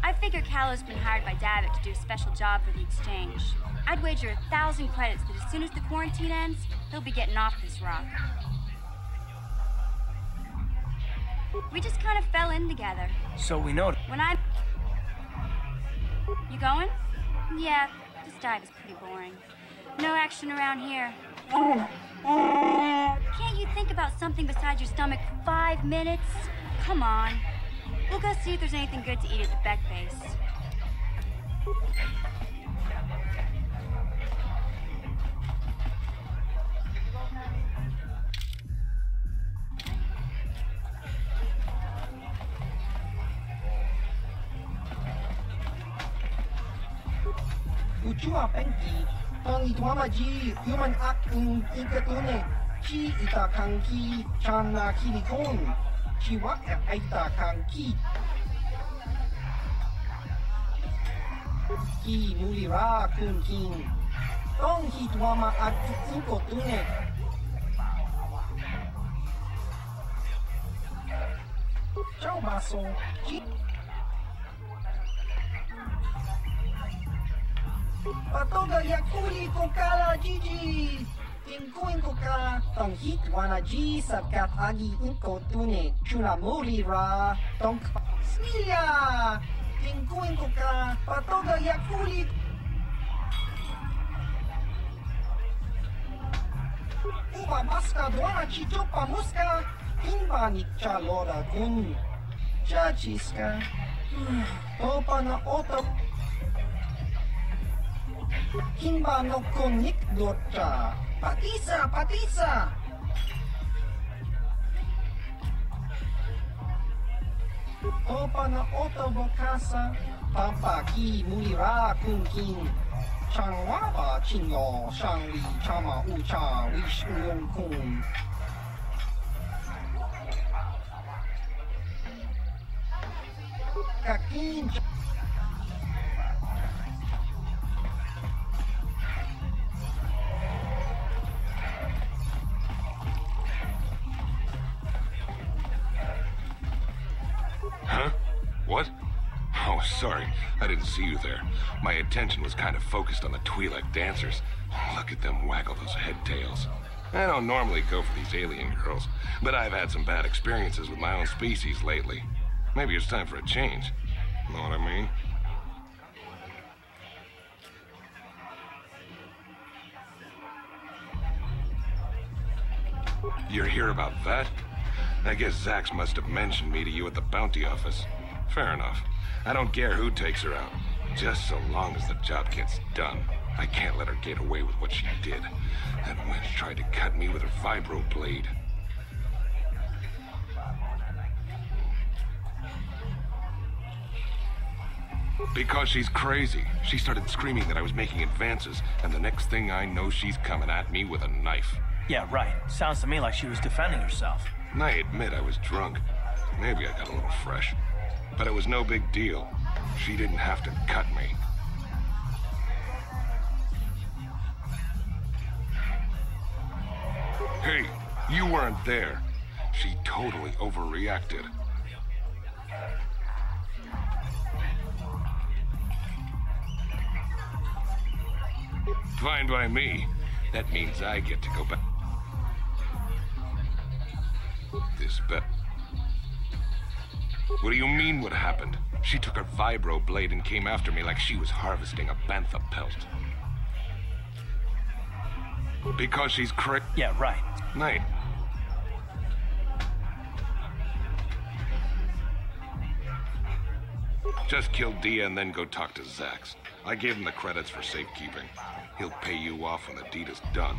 I figure Calo's been hired by Davik to do a special job for the exchange. I'd wager 1,000 credits that as soon as the quarantine ends, he'll be getting off this rock. We just kind of fell in together. So we know. You going? Yeah, this dive is pretty boring. No action around here. Can't you think about something besides your stomach for 5 minutes? Come on. We'll go see if there's anything good to eat at the Beck base. Uchua Penki, Tong Ituamaji, Human Act in Ikatune, Chi Itakanki, Chana Kilikon, Chiwak Aitakanki, Ki Mulira Kun King, Tong Hituama at Ikotune. Ciao Baso, Chi. Patoga yakuli kokala Gigi. Tinkuin koka tong hit wana G sabkat agi inko tune chuna muli ra tong Smilia. Tinkuin koka patoga yakuli. Uba maska dwana chichopa muska. Imba nikcha lora kun. Chachiska. Topa na otop. Kimba no konik dota. Patisa, patisa. Topa na oto bokasa. Papa ki mulira kun kin. Changwaba chingo shangli chama ucha wish uyong kun. Kakin. Huh? What? Oh, sorry. I didn't see you there. My attention was kind of focused on the Twi'lek dancers. Look at them waggle those head tails. I don't normally go for these alien girls, but I've had some bad experiences with my own species lately. Maybe it's time for a change. Know what I mean? You're here about that? I guess Zax must have mentioned me to you at the bounty office. Fair enough. I don't care who takes her out. Just so long as the job gets done. I can't let her get away with what she did. That wench tried to cut me with her vibro blade. Because she's crazy. She started screaming that I was making advances, and the next thing I know, she's coming at me with a knife. Yeah, right. Sounds to me like she was defending herself. And I admit I was drunk. Maybe I got a little fresh. But it was no big deal. She didn't have to cut me. Hey, you weren't there. She totally overreacted. Fine by me. That means I get to go back. This bet. What do you mean what happened? She took her vibro blade and came after me like she was harvesting a bantha pelt. Because she's Yeah, right. Knight. Just kill Dia and then go talk to Zax. I gave him the credits for safekeeping. He'll pay you off when the deed is done.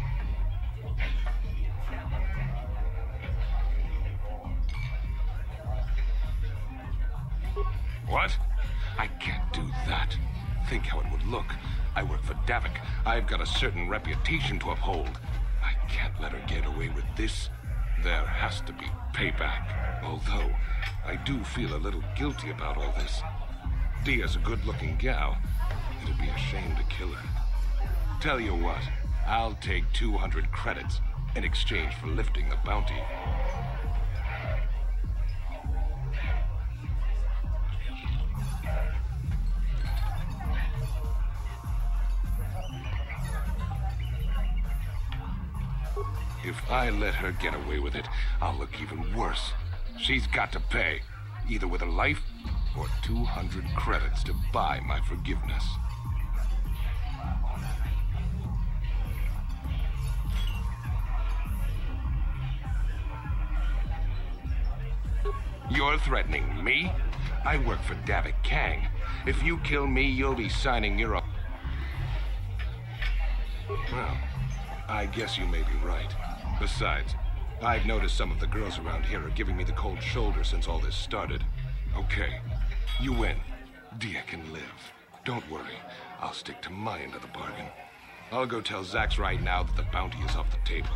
What? I can't do that. Think how it would look. I work for Davik. I've got a certain reputation to uphold. I can't let her get away with this. There has to be payback. Although, I do feel a little guilty about all this. Dia's a good-looking gal. It'd be a shame to kill her. Tell you what, I'll take 200 credits in exchange for lifting the bounty. If I let her get away with it, I'll look even worse. She's got to pay, either with a life or 200 credits to buy my forgiveness. You're threatening me? I work for Davik Kang. If you kill me, you'll be signing your own. Well, I guess you may be right. Besides, I've noticed some of the girls around here are giving me the cold shoulder since all this started. Okay, you win. Dia can live. Don't worry, I'll stick to my end of the bargain. I'll go tell Zax right now that the bounty is off the table.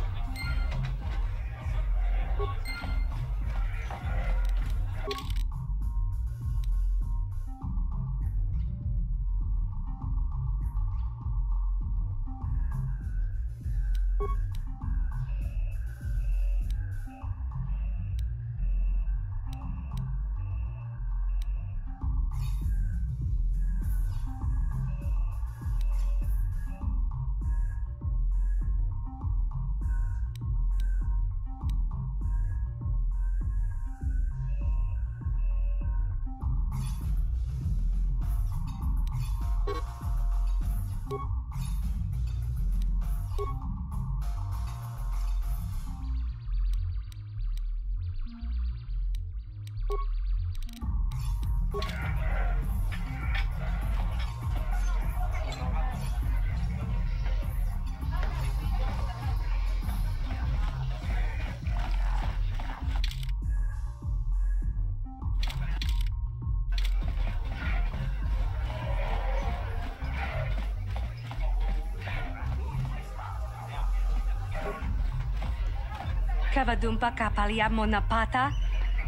Kavadumpa kapalia monapata,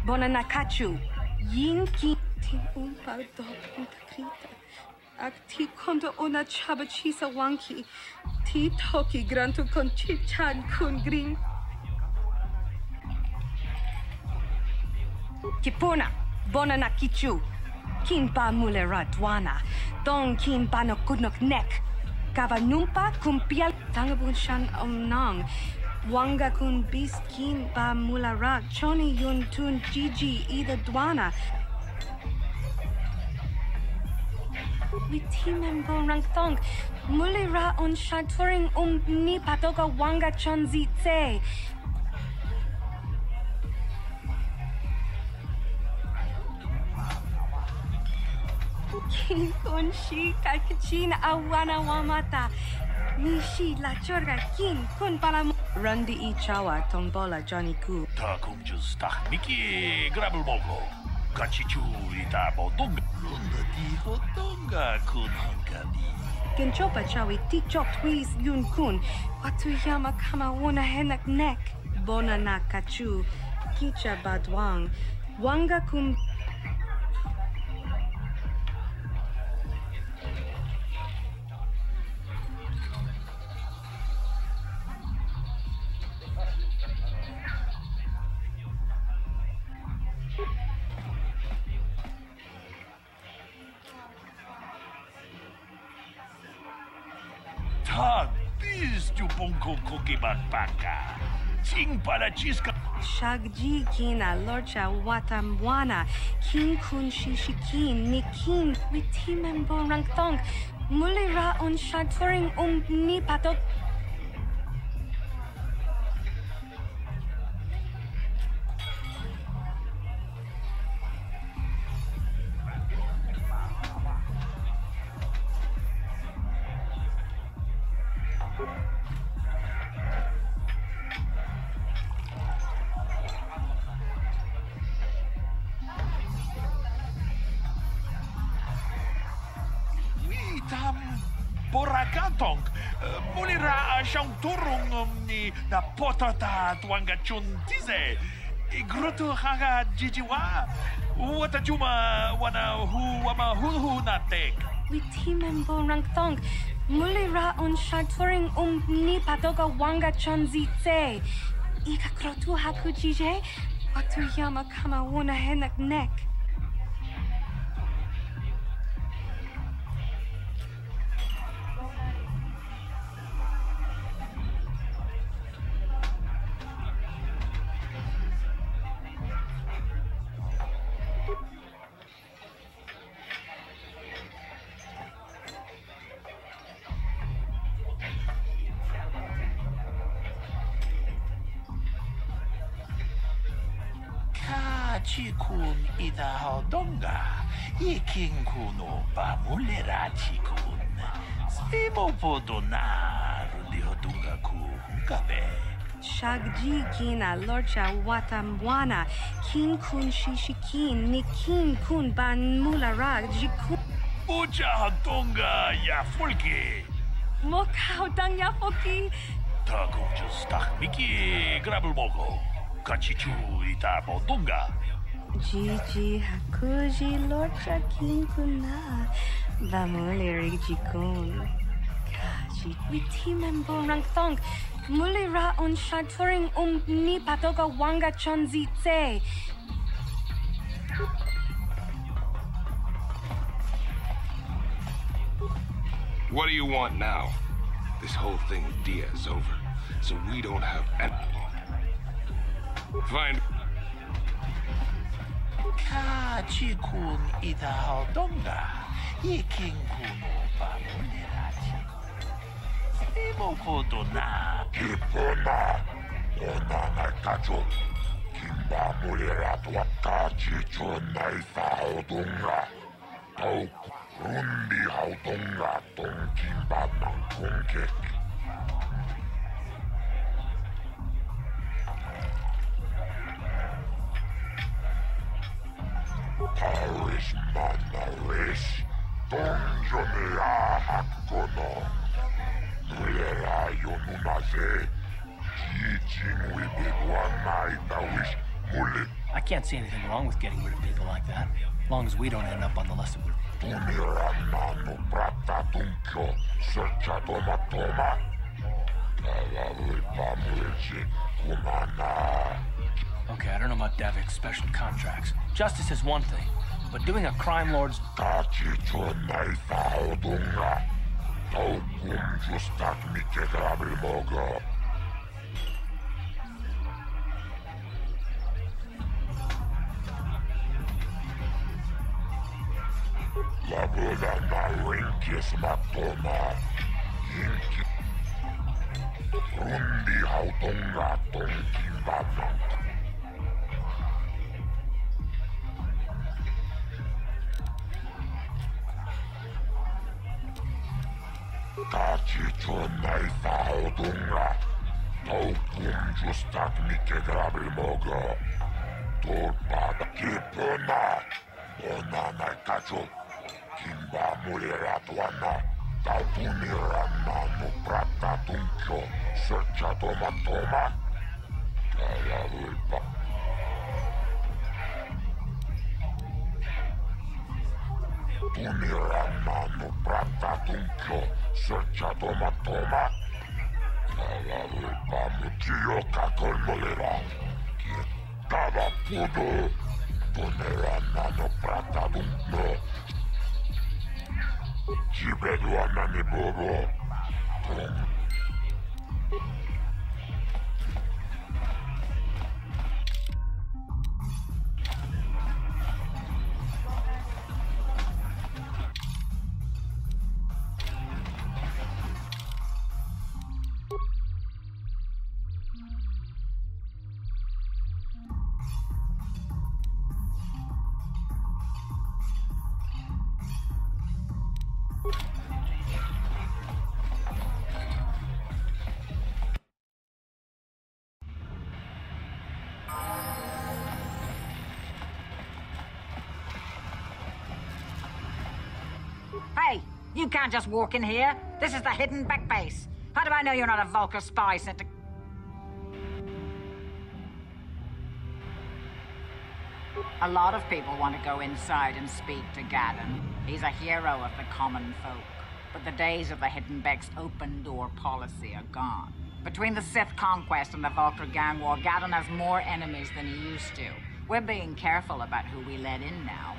bonanakachu, yin ki ti umpa do krita. Ak ti kondo ona chabachisa wanki, ti toki grantu con chichan kun green. Kipuna, bonanakichu, kinpa mulera dwana, don kinpa no kudnok nek, kavanumpa kumpial tangabun shan omnang. Wanga kun biskin ba mulara choni yun tun gigi ida dwana. Witimem bo rangthong mulira on shaturing ni patoka wanga chonzi tse. Kin kun shi kakichin awana wamata. Nishi la chorga kin kun pala Rundi I chawa tombola Johnny Ku. Ta kung just Miki grabel mogo. Kachichu ita botong. Lunda di hotonga kun hankabi. Genchopa chawi ti chok twis yun kun. Watuyama kama una henak nek. Bona na kachu. Kicha badwang. Wanga kum. Ting para chisca. Shagji kina lorcha watamwana. King kun shishikin nikin witimem bo rangthong. Mulira on shaturing ni patok. katong. Mulira siyang turong ni na potata tuanga chuntize. Igruto haga jijiwa. Wata juma wana hu wama hu natek. Witimembo rangthong. Mulira on shaturing ni patoka wanga chonzitse. Ika krotu hakujije. Watu yama kama wuna henak nek. Chikun ida hodonga, iking kuno pa mulera chikun. Simo podona rundi hodunga ku hunkabe. Shagji kina lorcha watamwana, kin kun shishikin, ni kin kun ban mulara jikun. Ucha hodonga ya fulki. Moka hodang ya foki. Takum justak miki grabel moko. Kachichu ita podonga. Gigi hakuji lorcha kin kuna, bamuleri jikun. Kaji witimembo rangthong. Mulira on shaturing ni patoka wanga chonzitse. What do you want now? This whole thing with Diaz is over, so we don't have Find. Kachikun ita hodonga, iking kuno pa mulera chikun. Simo podona. Kipona, ona na kacho. Kimba mulera tua kachicho na isa hodonga. Tau rundi hodonga tong kimba nang kongkek. Paris manaris, donjonea hakono. Mulera yonunase, teaching with it one night I wish mullet. I can't see anything wrong with getting rid of people like that, as long as we don't end up on the list of Tunira mano prata tunkyo, searcha toma toma. Kalawi pamulichi kumana. Okay, I don't know about Davik's special contracts. Justice is one thing, but doing a crime lord's... Kachicho naifa hodunga. Tau kum justak mike grabil mogo. La boda na rinkis matoma. Inki. Rundi hodunga tonkin badnang. Kachicho naifa hodunga. Tau kum justak mike grabil mogo. Torpada kipona. Ona na kacho. Kimba mulera tuana. Tau tunira nano prata tunkyo. Searcha toma toma. Kaya ulpa. Tunira nano prata tunkyo. Searcha toma toma. Kaya ulpa mutiyo kakol mulera. Kitaba pudo. Tunira nano prata tunkyo. Jibedwa nani bobo. Hey, you can't just walk in here. This is the Hidden Beck base. How do I know you're not a Vulkar spy sent to... A lot of people want to go inside and speak to Gadon. He's a hero of the common folk. But the days of the Hidden Beck's open-door policy are gone. Between the Sith conquest and the Vulkar gang war, Gadon has more enemies than he used to. We're being careful about who we let in now.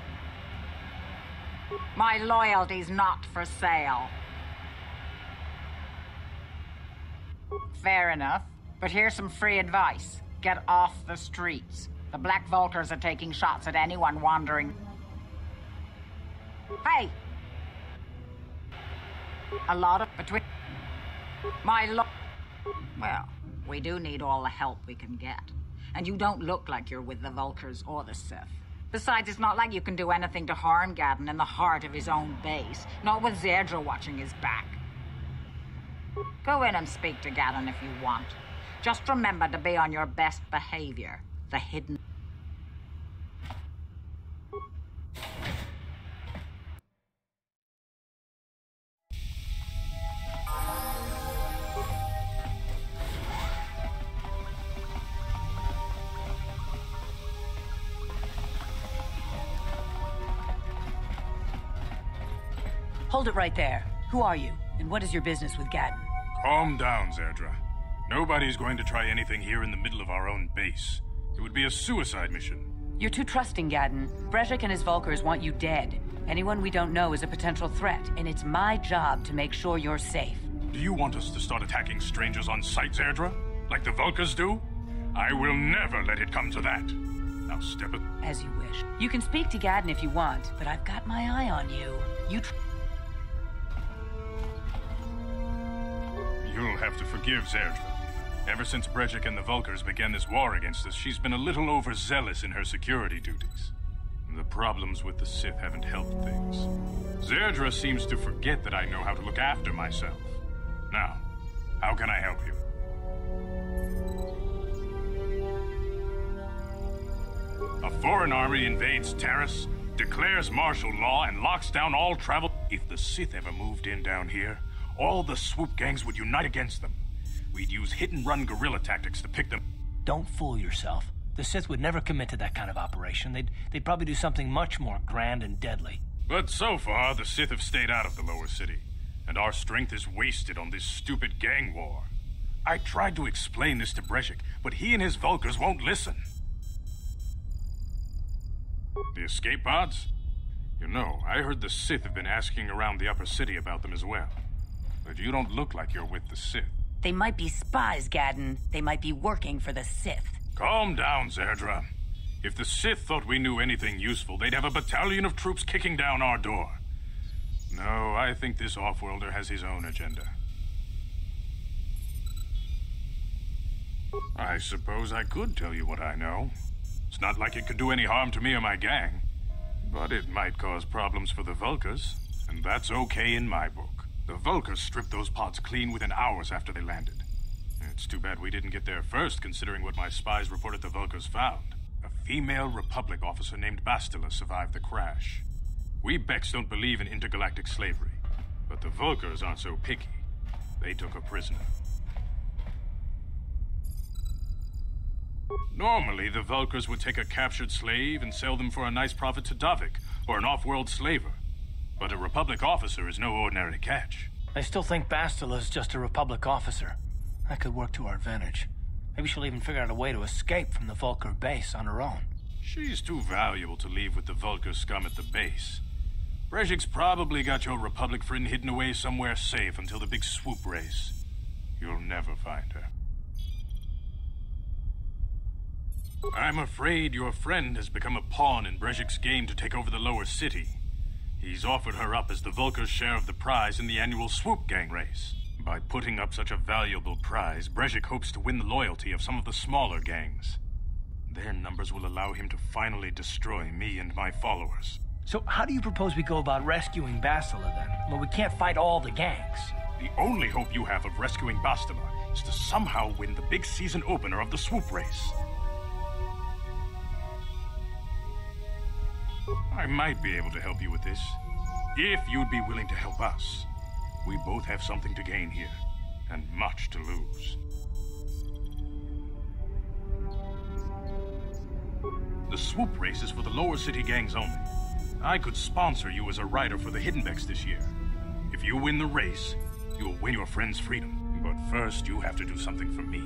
My loyalty's not for sale. Fair enough. But here's some free advice. Get off the streets. The Black Vulkars are taking shots at anyone wandering. Hey! A lot of between... Well, we do need all the help we can get. And you don't look like you're with the Vulkars or the Sith. Besides, it's not like you can do anything to harm Gadon in the heart of his own base. Not with Zerdra watching his back. Go in and speak to Gadon if you want. Just remember to be on your best behavior. The hidden... Hold it right there. Who are you, and what is your business with Gadon? Calm down, Zerdra. Nobody's going to try anything here in the middle of our own base. It would be a suicide mission. You're too trusting, Gadon. Brejik and his Vulkars want you dead. Anyone we don't know is a potential threat, and it's my job to make sure you're safe. Do you want us to start attacking strangers on sight, Zerdra? Like the Vulkars do? I will never let it come to that. Now step it. As you wish. You can speak to Gadon if you want, but I've got my eye on you. You'll have to forgive Zerdra. Ever since Brejik and the Vulkars began this war against us, she's been a little overzealous in her security duties. The problems with the Sith haven't helped things. Zerdra seems to forget that I know how to look after myself. Now, how can I help you? A foreign army invades Taris, declares martial law, and locks down all travel. If the Sith ever moved in down here, all the swoop gangs would unite against them. We'd use hit-and-run guerrilla tactics to pick them. Don't fool yourself. The Sith would never commit to that kind of operation. They'd probably do something much more grand and deadly. But so far, the Sith have stayed out of the lower city, and our strength is wasted on this stupid gang war. I tried to explain this to Brejik, but he and his Vulkars won't listen. The escape pods? You know, I heard the Sith have been asking around the upper city about them as well. But you don't look like you're with the Sith. They might be spies, Gadon. They might be working for the Sith. Calm down, Zerdra. If the Sith thought we knew anything useful, they'd have a battalion of troops kicking down our door. No, I think this off-worlder has his own agenda. I suppose I could tell you what I know. It's not like it could do any harm to me or my gang. But it might cause problems for the Vulkars, and that's okay in my book. The Vulkars stripped those pods clean within hours after they landed. It's too bad we didn't get there first, considering what my spies reported the Vulkars found. A female Republic officer named Bastila survived the crash. We Becks don't believe in intergalactic slavery, but the Vulkars aren't so picky. They took her prisoner. Normally, the Vulkars would take a captured slave and sell them for a nice profit to Davik, or an off-world slaver. But a Republic officer is no ordinary catch. I still think Bastila's just a Republic officer. That could work to our advantage. Maybe she'll even figure out a way to escape from the Vulkar base on her own. She's too valuable to leave with the Vulkar scum at the base. Brejik's probably got your Republic friend hidden away somewhere safe until the big swoop race. You'll never find her. I'm afraid your friend has become a pawn in Brejik's game to take over the lower city. He's offered her up as the Vulkar's share of the prize in the annual swoop gang race. By putting up such a valuable prize, Brejik hopes to win the loyalty of some of the smaller gangs. Their numbers will allow him to finally destroy me and my followers. So how do you propose we go about rescuing Bastila then? Well, we can't fight all the gangs. The only hope you have of rescuing Bastila is to somehow win the big season opener of the swoop race. I might be able to help you with this, if you'd be willing to help us. We both have something to gain here, and much to lose. The swoop race is for the lower city gangs only. I could sponsor you as a rider for the Hiddenbecks this year. If you win the race, you'll win your friend's freedom. But first, you have to do something for me.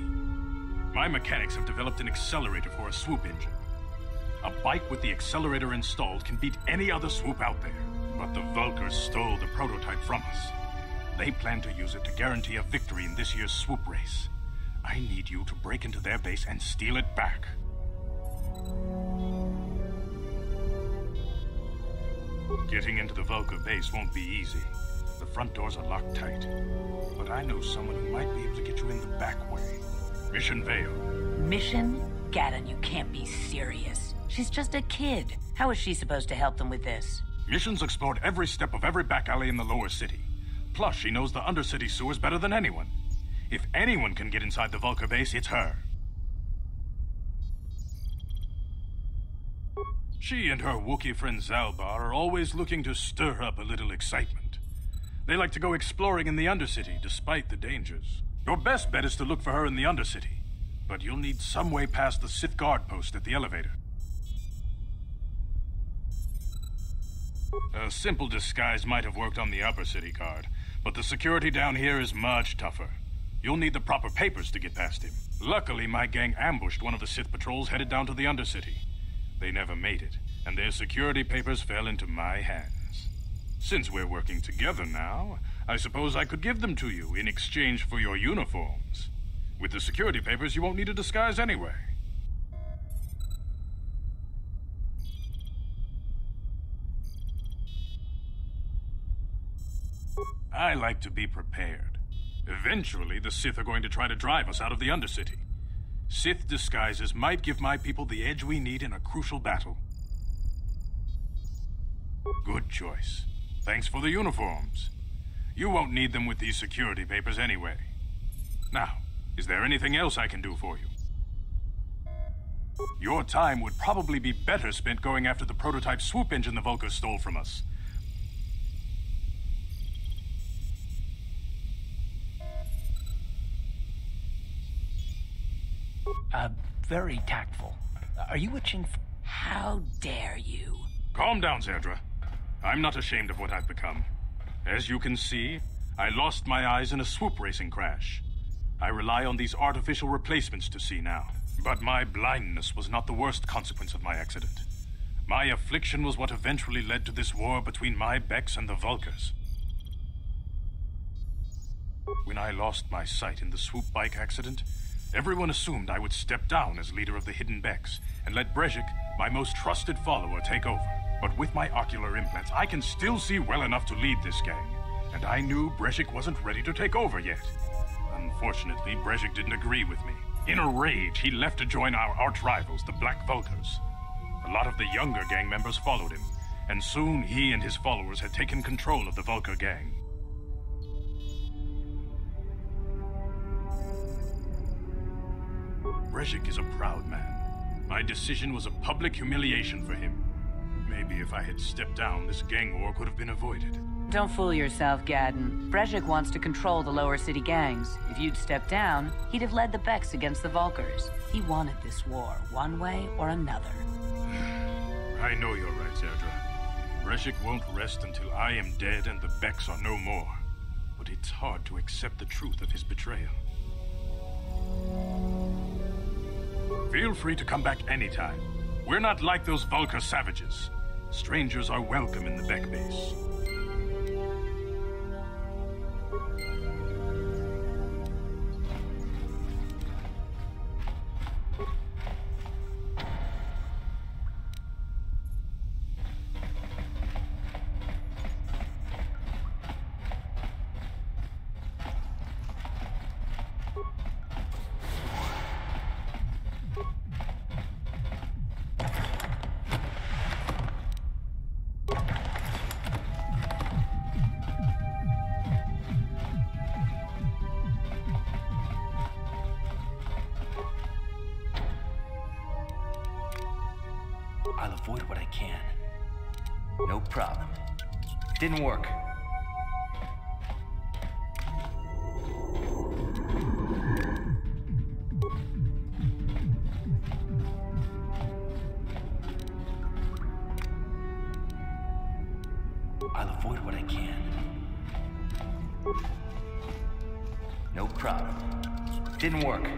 My mechanics have developed an accelerator for a swoop engine. A bike with the accelerator installed can beat any other swoop out there. But the Vulkars stole the prototype from us. They plan to use it to guarantee a victory in this year's swoop race. I need you to break into their base and steal it back. Getting into the Vulkar base won't be easy. The front doors are locked tight. But I know someone who might be able to get you in the back way. Mission Vale. Mission? Gaddon, you can't be serious. She's just a kid. How is she supposed to help them with this? Mission's explored every step of every back alley in the lower city. Plus, she knows the undercity sewers better than anyone. If anyone can get inside the Vulkar base, it's her. She and her Wookiee friend Zalbar are always looking to stir up a little excitement. They like to go exploring in the Undercity, despite the dangers. Your best bet is to look for her in the Undercity, but you'll need some way past the Sith guard post at the elevator. A simple disguise might have worked on the Upper City guard, but the security down here is much tougher. You'll need the proper papers to get past him. Luckily, my gang ambushed one of the Sith patrols headed down to the Undercity. They never made it, and their security papers fell into my hands. Since we're working together now, I suppose I could give them to you in exchange for your uniforms. With the security papers, you won't need a disguise anyway. I like to be prepared. Eventually, the Sith are going to try to drive us out of the Undercity. Sith disguises might give my people the edge we need in a crucial battle. Good choice. Thanks for the uniforms. You won't need them with these security papers anyway. Now, is there anything else I can do for you? Your time would probably be better spent going after the prototype swoop engine the Vulkars stole from us. Very tactful. Are you itching for... How dare you? Calm down, Zerdra. I'm not ashamed of what I've become. As you can see, I lost my eyes in a swoop racing crash. I rely on these artificial replacements to see now. But my blindness was not the worst consequence of my accident. My affliction was what eventually led to this war between my Becks and the Vulkars. When I lost my sight in the swoop bike accident, everyone assumed I would step down as leader of the Hidden Becks and let Brejik, my most trusted follower, take over. But with my ocular implants, I can still see well enough to lead this gang, and I knew Brejik wasn't ready to take over yet. Unfortunately, Brejik didn't agree with me. In a rage, he left to join our arch-rivals, the Black Vulkars. A lot of the younger gang members followed him, and soon he and his followers had taken control of the Vulkar gang. Brejik is a proud man. My decision was a public humiliation for him. Maybe if I had stepped down, this gang war could have been avoided. Don't fool yourself, Gaddon. Brejik wants to control the lower city gangs. If you'd stepped down, he'd have led the Becks against the Vulkars. He wanted this war, one way or another. I know you're right, Zerdra. Brejik won't rest until I am dead and the Becks are no more. But it's hard to accept the truth of his betrayal. Feel free to come back anytime. We're not like those Vulkar savages. Strangers are welcome in the Beck base. I'll avoid what I can. No problem. Didn't work. avoid what I can. No problem. Didn't work.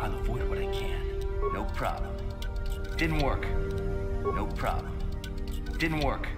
I'll avoid what I can. No problem. Didn't work. No problem. Didn't work.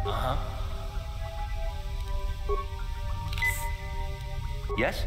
Uh-huh. Yes?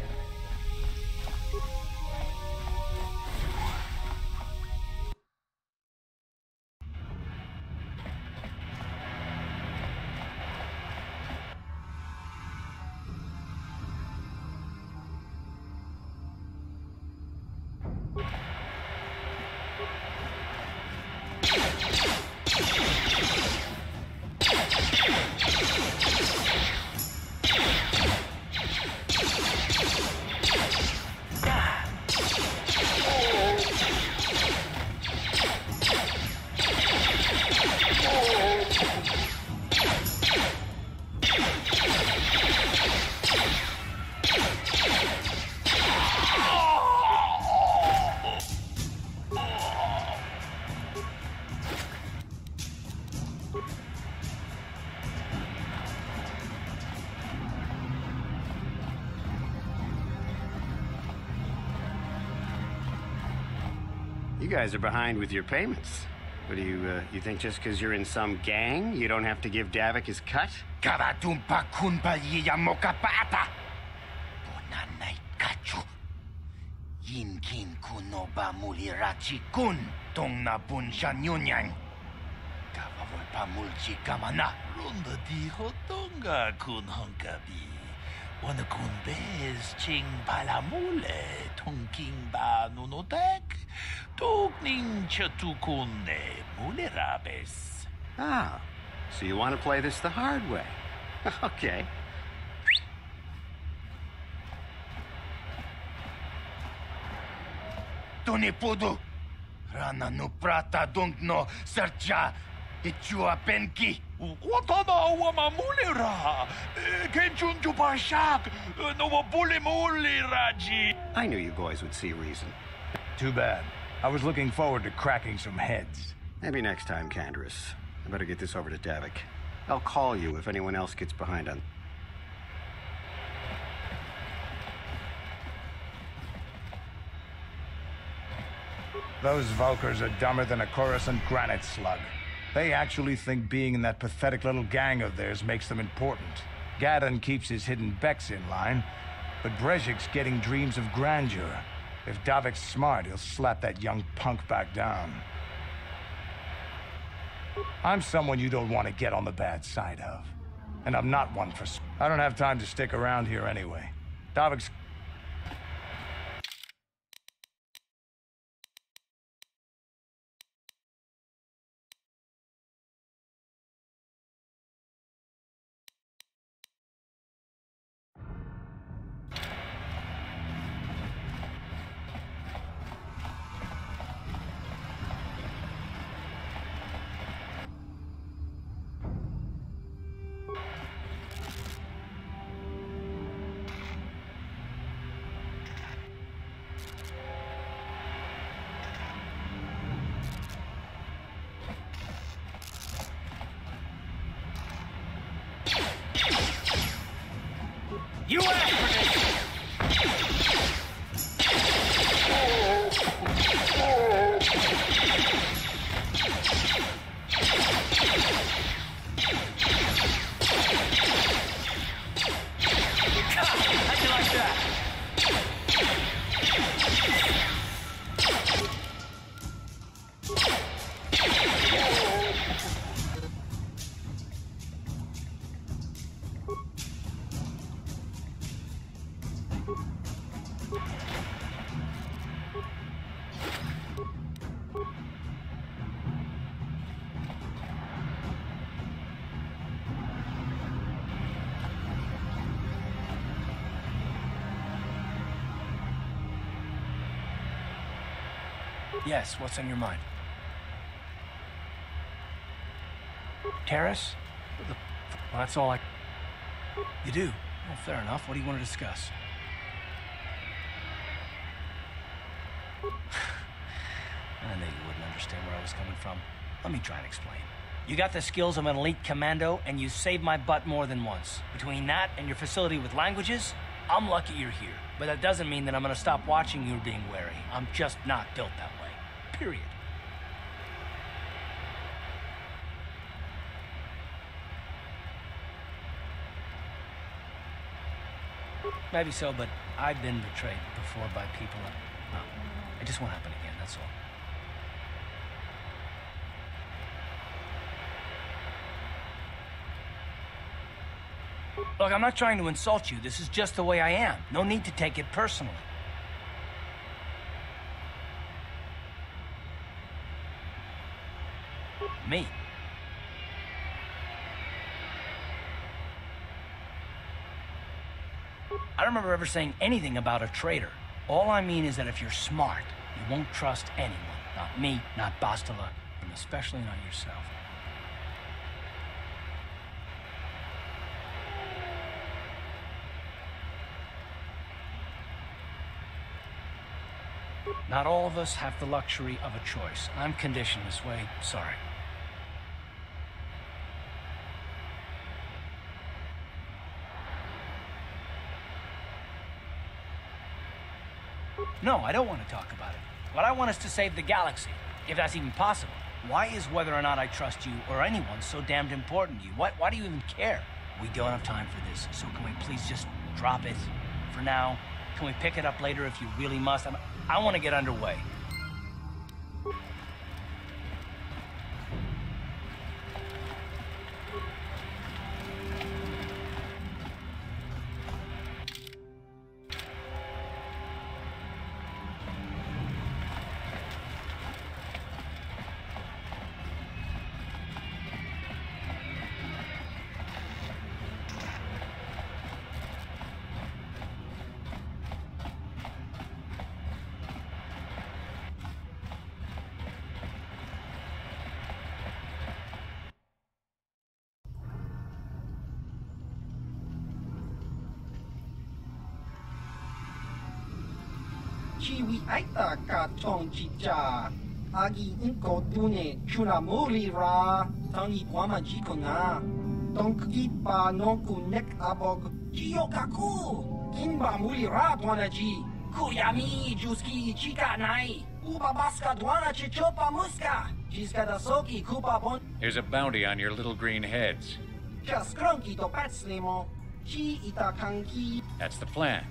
You guys are behind with your payments. What do you think just because you're in some gang, you don't have to give Davik his cut? Kavatumpa kunpa yiyamokapata. Bonanay kachu. Yinkin kunoba mulirachi kun. Tong na bunshan yunyan. Kavavulpa mulchi kamana. Runda dijo tonga kun honkabi. Wana kun bez ching palamule. Tongking ba nunotek. Tugning chatukunne mulerabes. Ah, so you want to play this the hard way. Okay. Tunipudu. Rana no prata dungno sercha. Ichua penki. Watana wama mulera. Kenchun jupashak. No buli muliraji. I knew you boys would see reason. Too bad. I was looking forward to cracking some heads. Maybe next time, Canderous. I better get this over to Davik. I'll call you if anyone else gets behind on... Those Vulkars are dumber than a Coruscant granite slug. They actually think being in that pathetic little gang of theirs makes them important. Gadon keeps his hidden Becks in line, but Brezhik's getting dreams of grandeur. If Davik's smart, he'll slap that young punk back down. I'm someone you don't want to get on the bad side of. And I'm not one for... I don't have time to stick around here anyway. Davik's... You asked for this! How'd you like that? Yes, what's on your mind? Terrace? Well, that's all I... You do? Well, fair enough. What do you want to discuss? I knew you wouldn't understand where I was coming from. Let me try and explain. You got the skills of an elite commando, and you saved my butt more than once. Between that and your facility with languages, I'm lucky you're here. But that doesn't mean that I'm gonna stop watching you being wary. I'm just not built that way. Period. Maybe so, but I've been betrayed before by people. Well, it just won't happen again, that's all. Look, I'm not trying to insult you. This is just the way I am. No need to take it personally. Me. I don't remember ever saying anything about a traitor. All I mean is that if you're smart, you won't trust anyone. Not me, not Bastila, and especially not yourself. Not all of us have the luxury of a choice. I'm conditioned this way. Sorry. No, I don't want to talk about it. What I want is to save the galaxy, if that's even possible. Why is whether or not I trust you or anyone so damned important to you? Why do you even care? We don't have time for this, so can we please just drop it for now? Can we pick it up later if you really must? I want to get underway. Chiwi aita ka tong chicha. Agi inko tune chuna muri ra. Tangi wama jiko na. Tonk ipa nonku nek abog. Jiyokaku. Kimba muri ra tuanaji. Kuyami juski chika nai. Here's a bounty on your little green heads. That's the plan.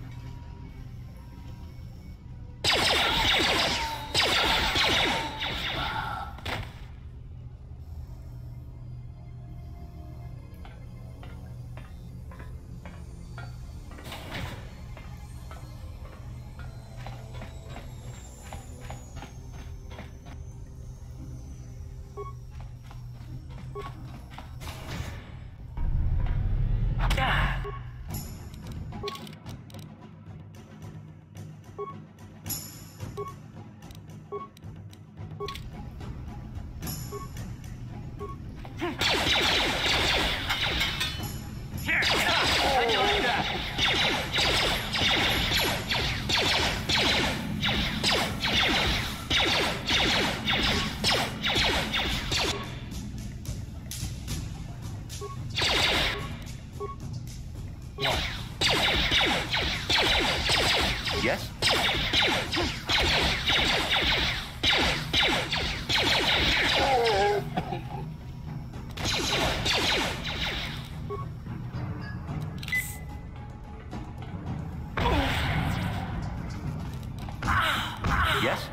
Yes? Yes?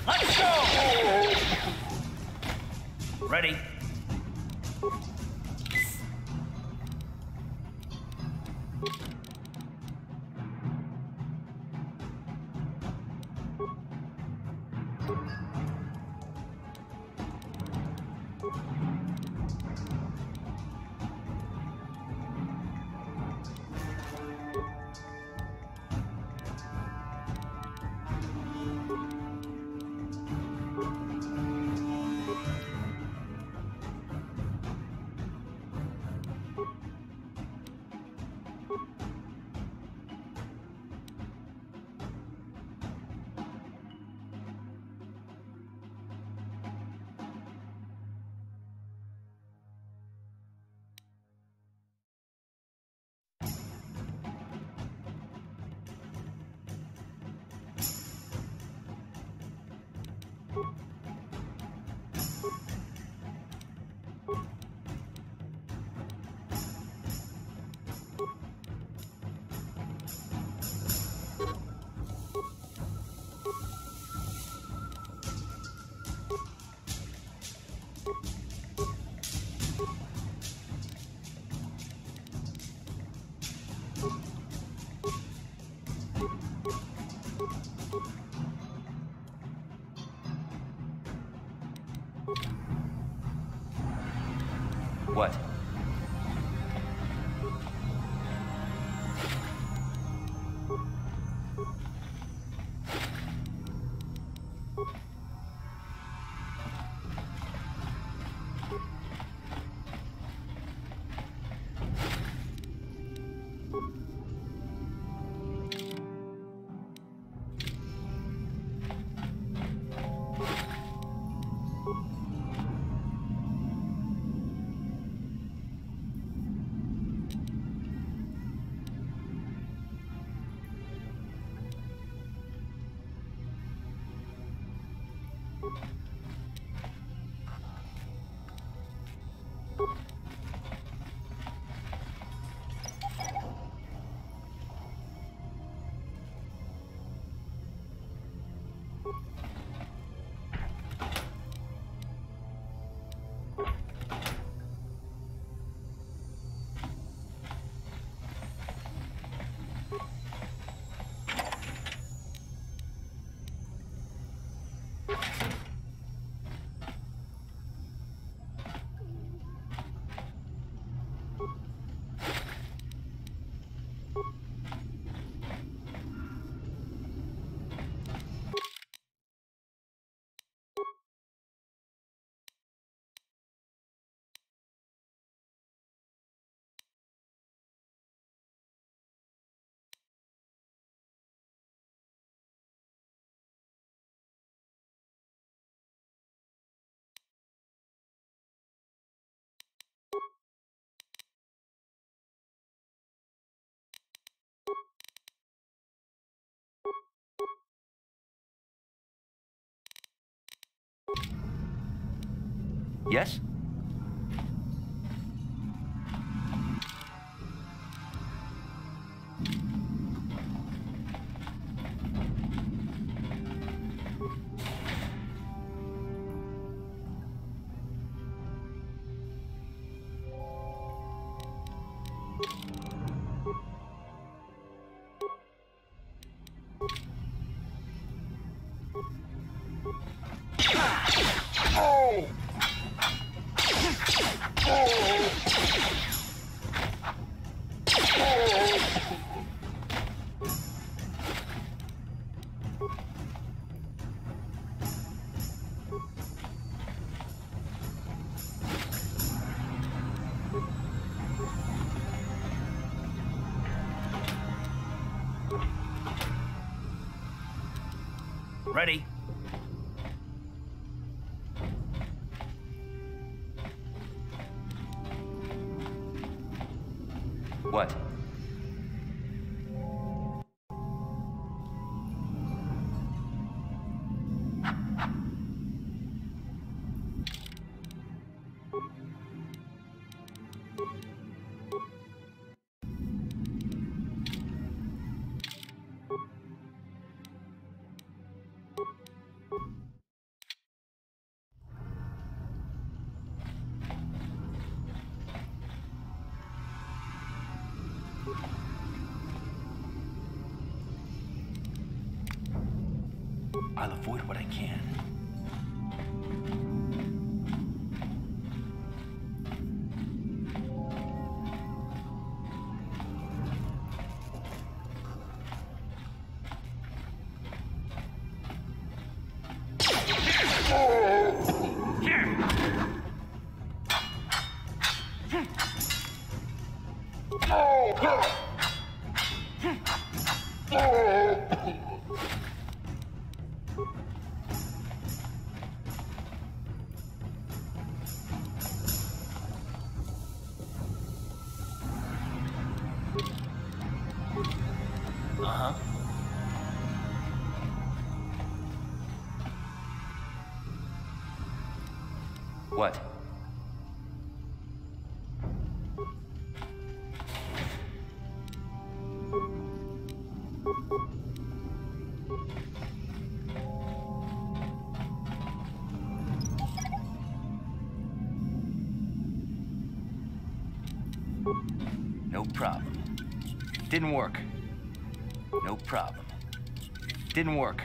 Let's go! Ready? Yes? Ready? What? I'll avoid what I can. Uh-huh. What? No problem. Didn't work. No problem. Didn't work.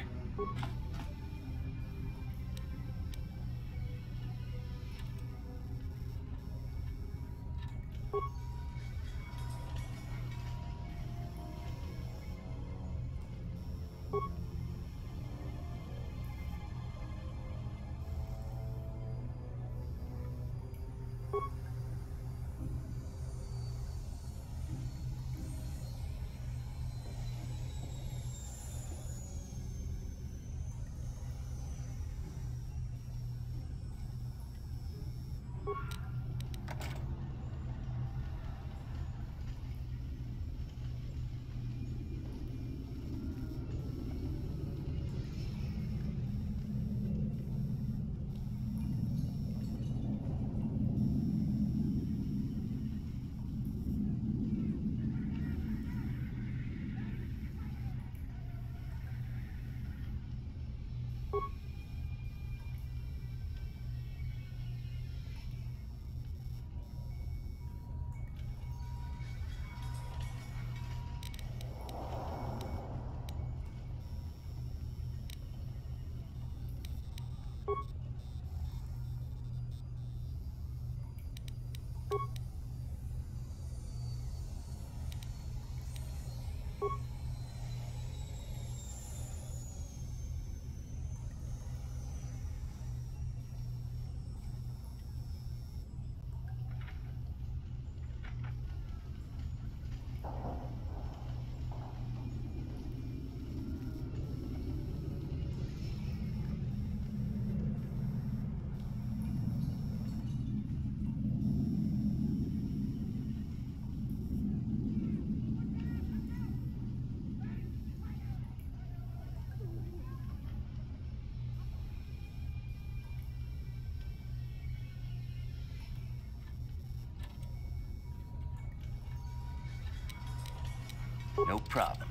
No problem.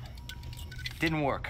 Didn't work.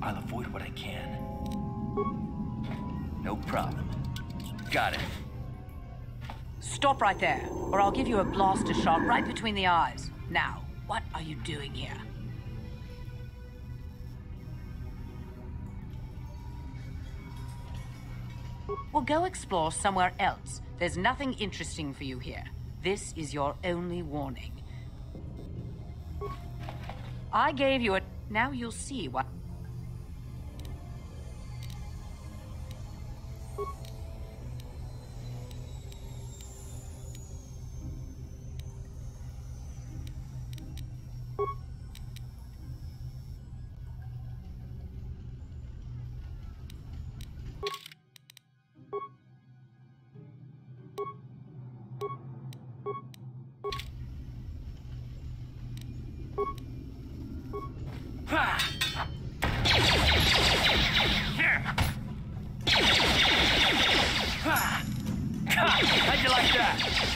I'll avoid what I can. No problem. Got it. Stop right there, or I'll give you a blaster shot right between the eyes. Now, what are you doing here? Well, go explore somewhere else. There's nothing interesting for you here. This is your only warning. I gave you a... Now you'll see what... How'd you like that?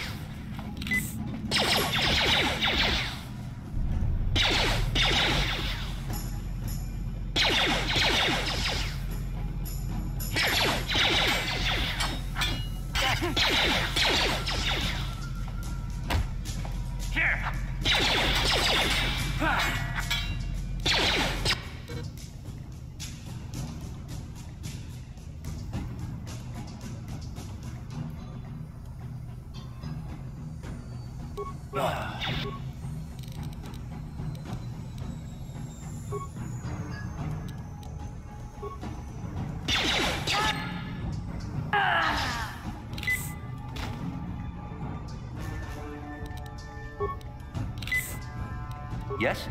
Yes?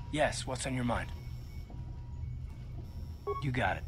Yes, what's on your mind? You got it.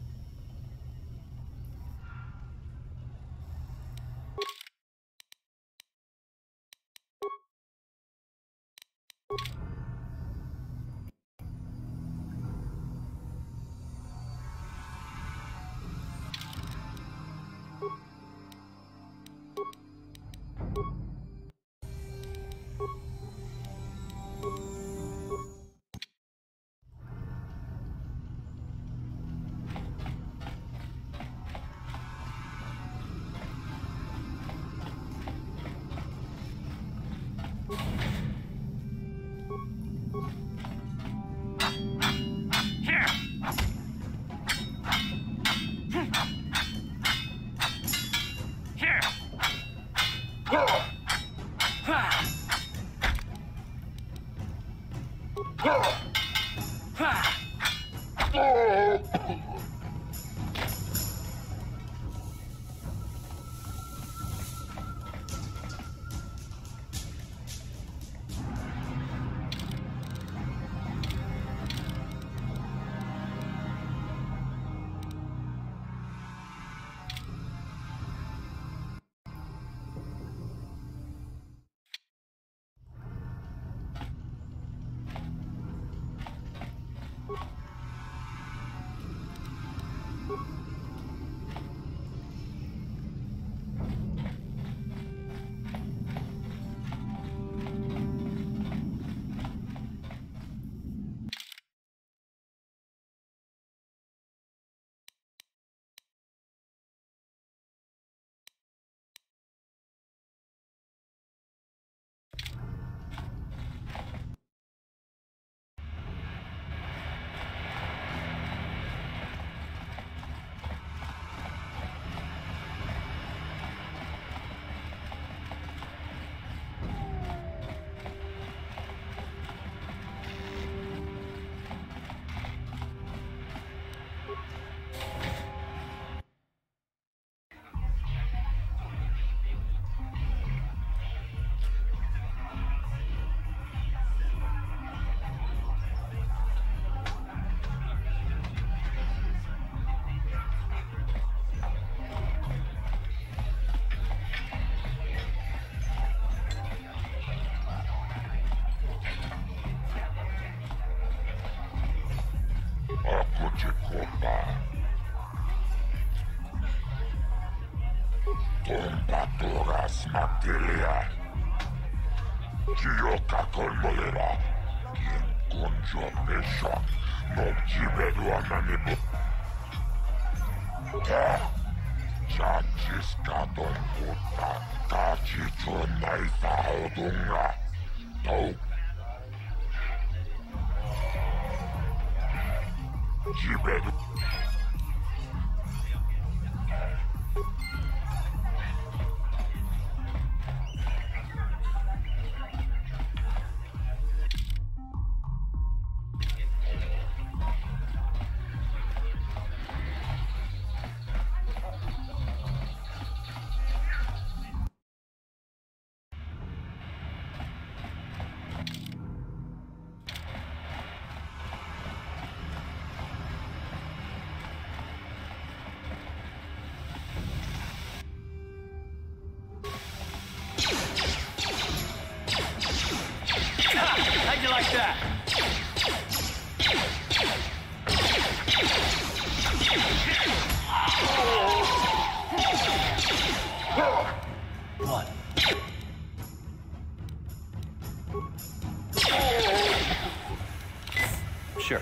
Tombaturas Magdelia. Gioca col molera. Quien conjo mesha. Non ci vedo a manibu. Chachiska don puta. Tachi chunai fahodunga. Tau. Jibedu. How'd you like that? What? Sure.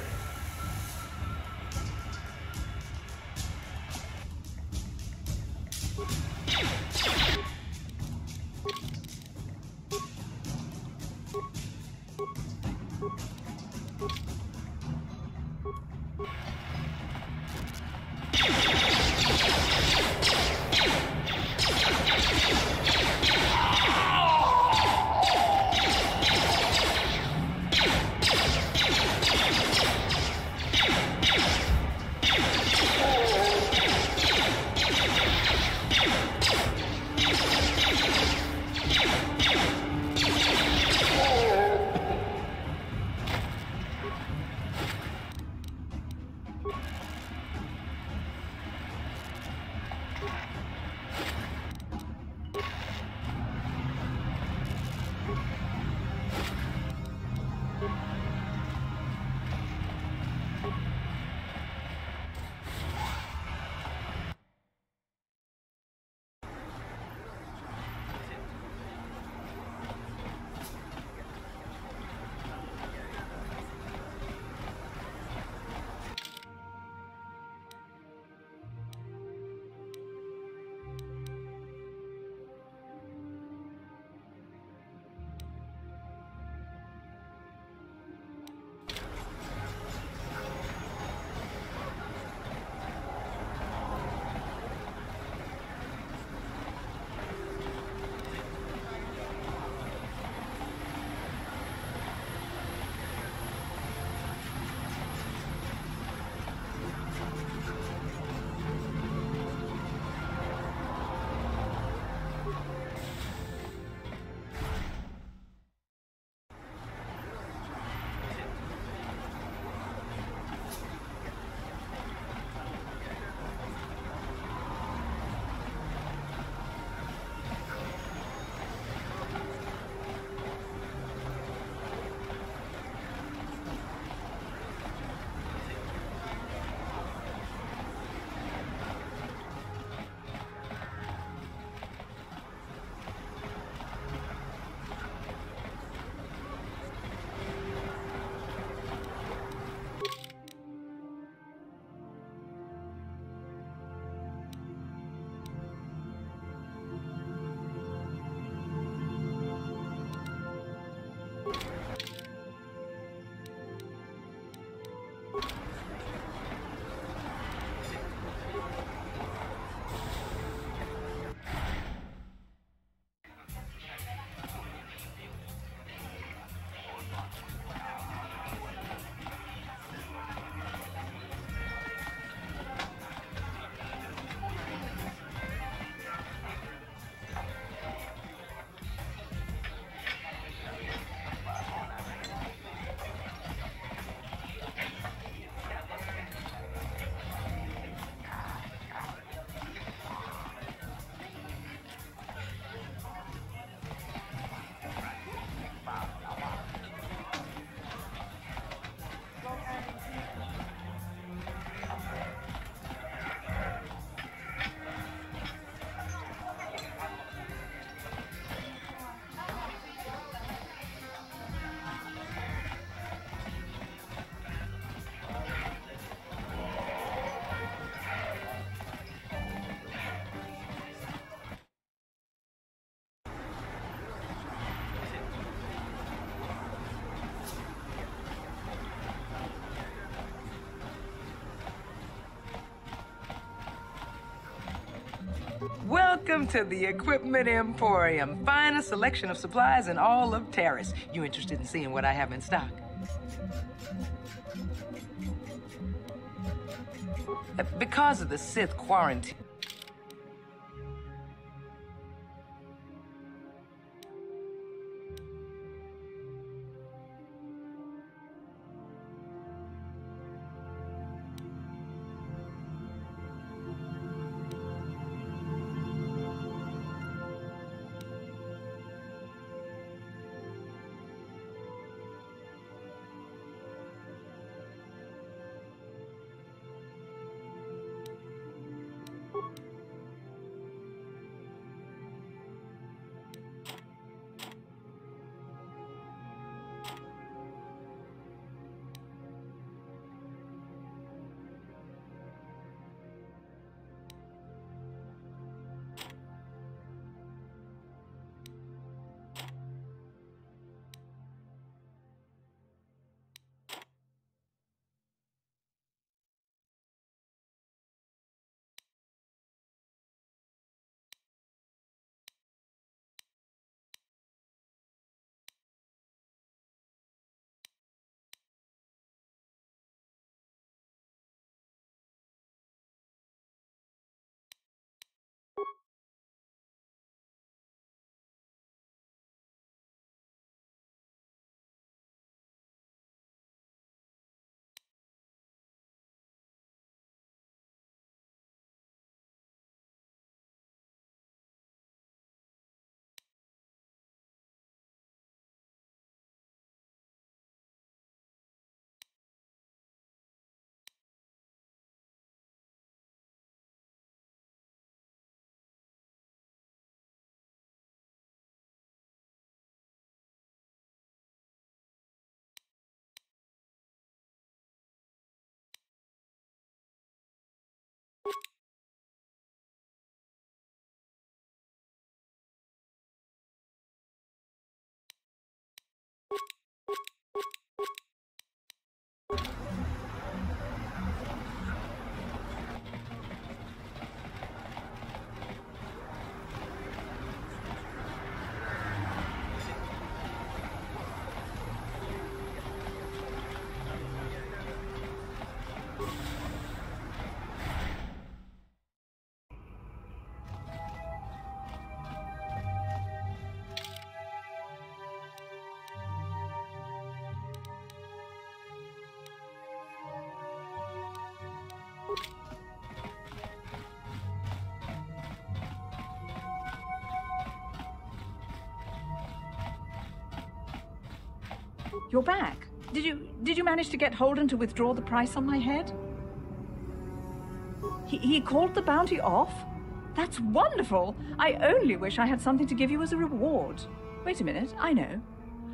Welcome to the Equipment Emporium. Finest selection of supplies in all of Terrace. You interested in seeing what I have in stock? Because of the Sith quarantine. You're back. Did you manage to get Holden to withdraw the price on my head? He called the bounty off? That's wonderful! I only wish I had something to give you as a reward. Wait a minute, I know.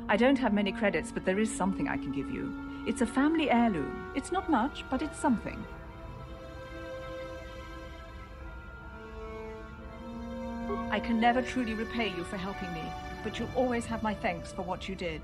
I don't have many credits, but there is something I can give you. It's a family heirloom. It's not much, but it's something. I can never truly repay you for helping me, but you'll always have my thanks for what you did.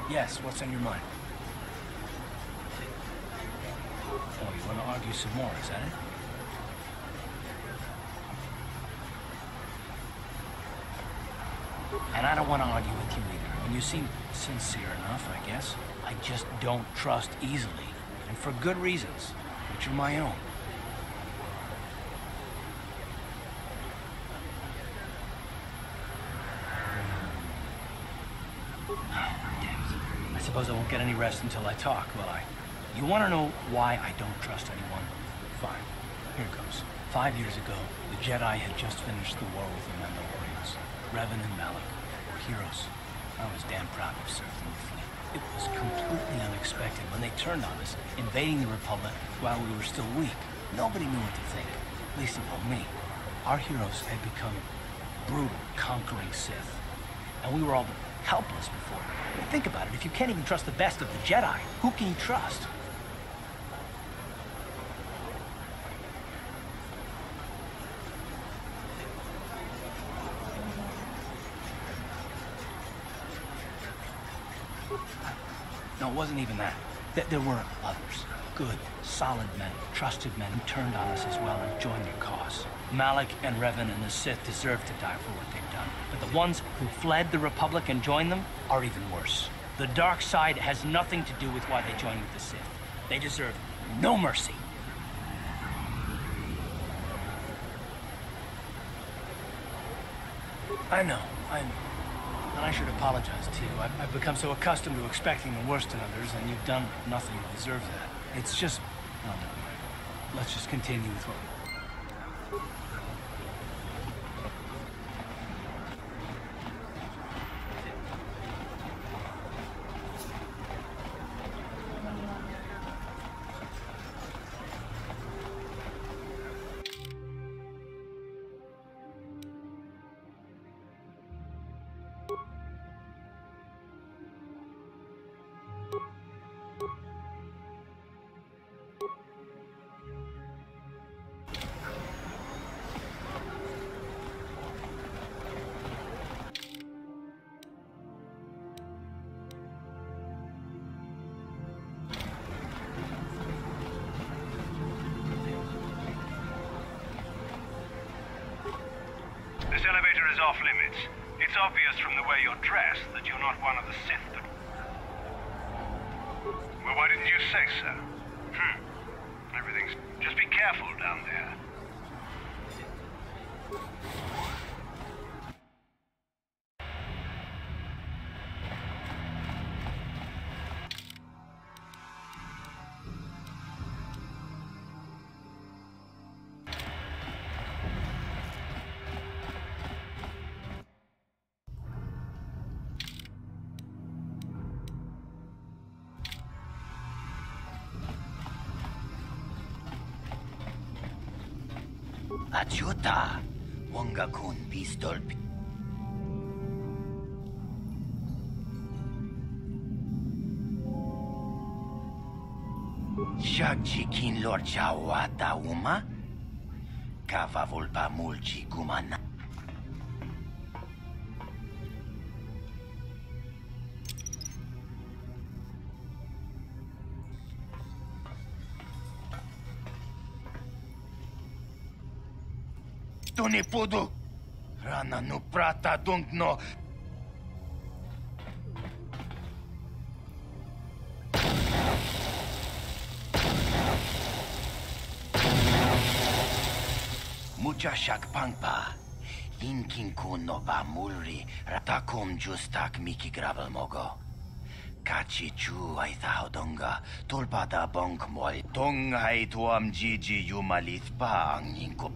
Yes, what's on your mind? Oh, you want to argue some more, is that it? And I don't want to argue with you either. And you seem sincere enough, I guess. I just don't trust easily. And for good reasons, which are my own. I suppose I won't get any rest until I talk, will I? You want to know why I don't trust anyone? Fine. Here goes. 5 years ago, the Jedi had just finished the war with the Mandalorians. Revan and Malak were heroes. I was damn proud to have served in the fleet. It was completely unexpected when they turned on us, invading the Republic while we were still weak. Nobody knew what to think, at least of me. Our heroes had become brutal, conquering Sith. And we were all helpless before. Think about it, if you can't even trust the best of the Jedi, who can you trust? No, it wasn't even that. There were others. Good, solid men, trusted men who turned on us as well and joined their cause. Malak and Revan and the Sith deserve to die for what they've done. But the ones who fled the Republic and joined them are even worse. The dark side has nothing to do with why they joined with the Sith. They deserve no mercy. I know. And I should apologize to you. I've become so accustomed to expecting the worst in others, and you've done nothing to deserve that. It's just... No, never mind. Let's just continue with what... This elevator is off limits. It's obvious from the way you're dressed that you're not one of the Sith that... Well, why didn't you say so? Everything's... Just be careful down there. Achuta, Wonga kun pistol. Shagji kin lor chawata uma, kava volpa mulci gumana. To ne podu, rana no prata dongno. Mucha shak pangpa, inkin kuno ba mulri, ratakom justak miki gravel mogo. Kachi chu ay thaodonga, tulpada bonk moy, tong ay tuam jiji yumalit pa ang inko.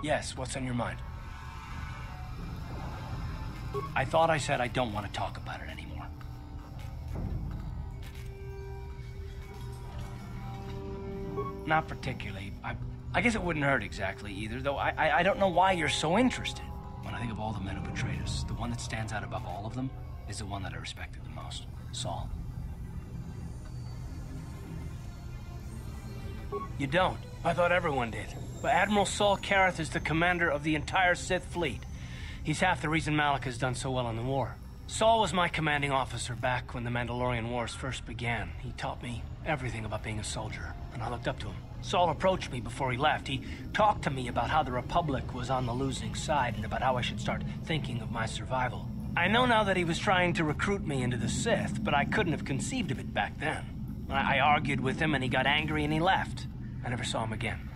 Yes, what's on your mind? I thought I said I don't want to talk about it anymore. Not particularly. I guess it wouldn't hurt exactly either, though I don't know why you're so interested. When I think of all the men who betrayed us, the one that stands out above all of them is the one that I respected the most, Saul. You don't? I thought everyone did. But Admiral Saul Karath is the commander of the entire Sith fleet. He's half the reason Malak has done so well in the war. Saul was my commanding officer back when the Mandalorian Wars first began. He taught me everything about being a soldier, and I looked up to him. Saul approached me before he left. He talked to me about how the Republic was on the losing side and about how I should start thinking of my survival. I know now that he was trying to recruit me into the Sith, but I couldn't have conceived of it back then. I argued with him and he got angry and he left. I never saw him again.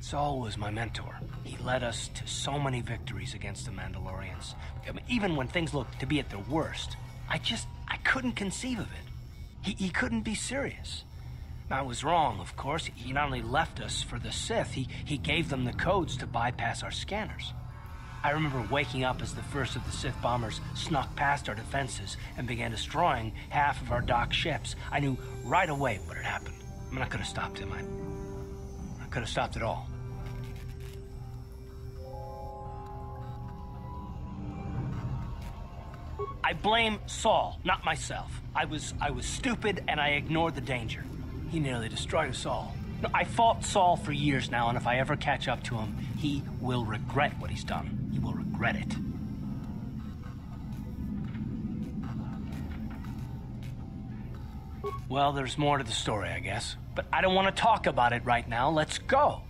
Saul was my mentor. He led us to so many victories against the Mandalorians. I mean, even when things looked to be at their worst, I couldn't conceive of it. He couldn't be serious. I was wrong, of course. He not only left us for the Sith, he gave them the codes to bypass our scanners. I remember waking up as the first of the Sith bombers snuck past our defenses and began destroying half of our docked ships. I knew right away what had happened. I mean, I could have stopped him. I could have stopped it all. I blame Saul, not myself. I was stupid and I ignored the danger. He nearly destroyed us all. No, I fought Saul for years now, and if I ever catch up to him, he will regret what he's done. He will regret it. Well, there's more to the story, I guess. But I don't want to talk about it right now. Let's go.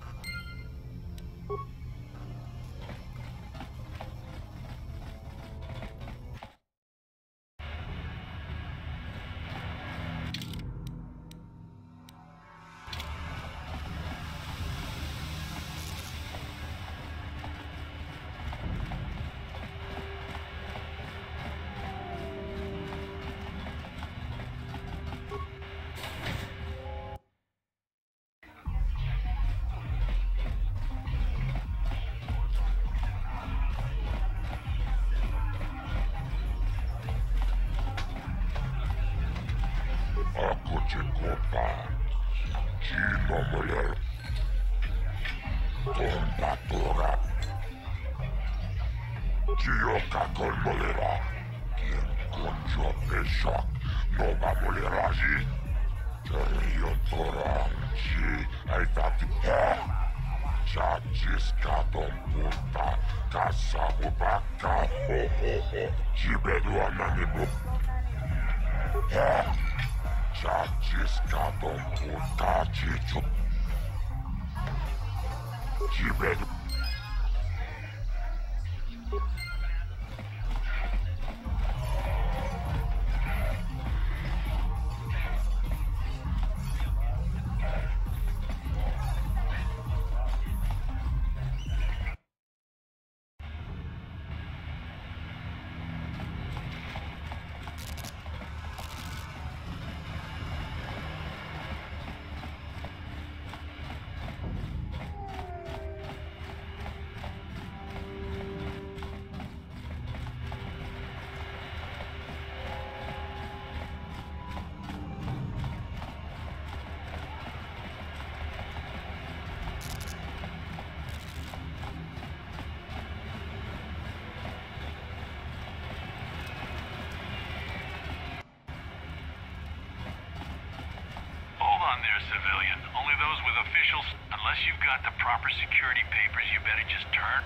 Civilian. Only those with officials. Unless you've got the proper security papers, you better just turn.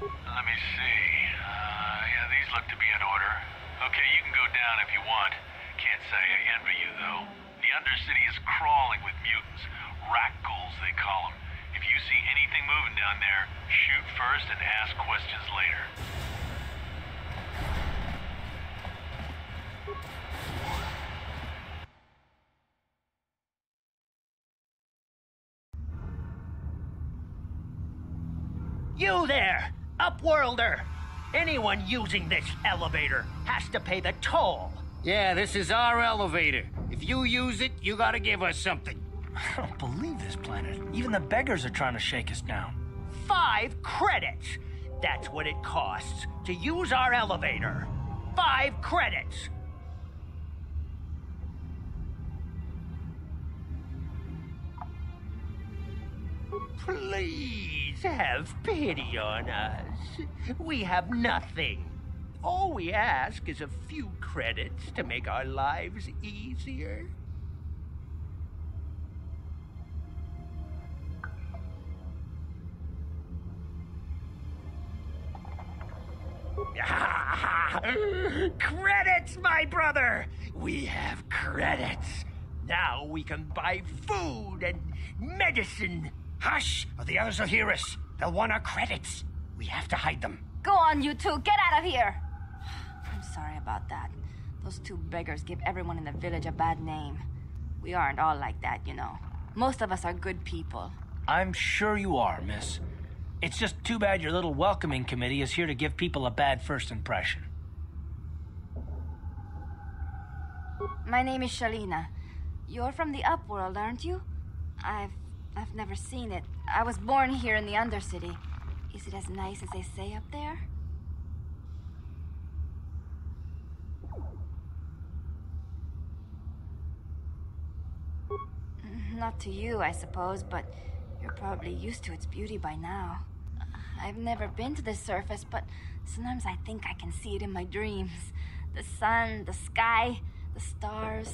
Let me see. Yeah, these look to be in order. Okay, you can go down if you want. Can't say I envy you, though. The Undercity is crawling with mutants. Rat ghouls, they call them. If you see anything moving down there, shoot first and ask questions later. You there, Upworlder! Anyone using this elevator has to pay the toll. Yeah, this is our elevator. If you use it, you gotta give us something. I don't believe this planet. Even the beggars are trying to shake us down. 5 credits. That's what it costs to use our elevator. 5 credits. Please have pity on us. We have nothing. All we ask is a few credits to make our lives easier. Credits, my brother! We have credits. Now we can buy food and medicine. Hush, or the others will hear us. They'll want our credits. We have to hide them. Go on, you two. Get out of here. I'm sorry about that. Those 2 beggars give everyone in the village a bad name. We aren't all like that, you know. Most of us are good people. I'm sure you are, miss. It's just too bad your little welcoming committee is here to give people a bad first impression. My name is Shalina. You're from the Upworld, aren't you? I've never seen it. I was born here in the Undercity. Is it as nice as they say up there? Not to you, I suppose, but you're probably used to its beauty by now. I've never been to the surface, but sometimes I think I can see it in my dreams. The sun, the sky, the stars.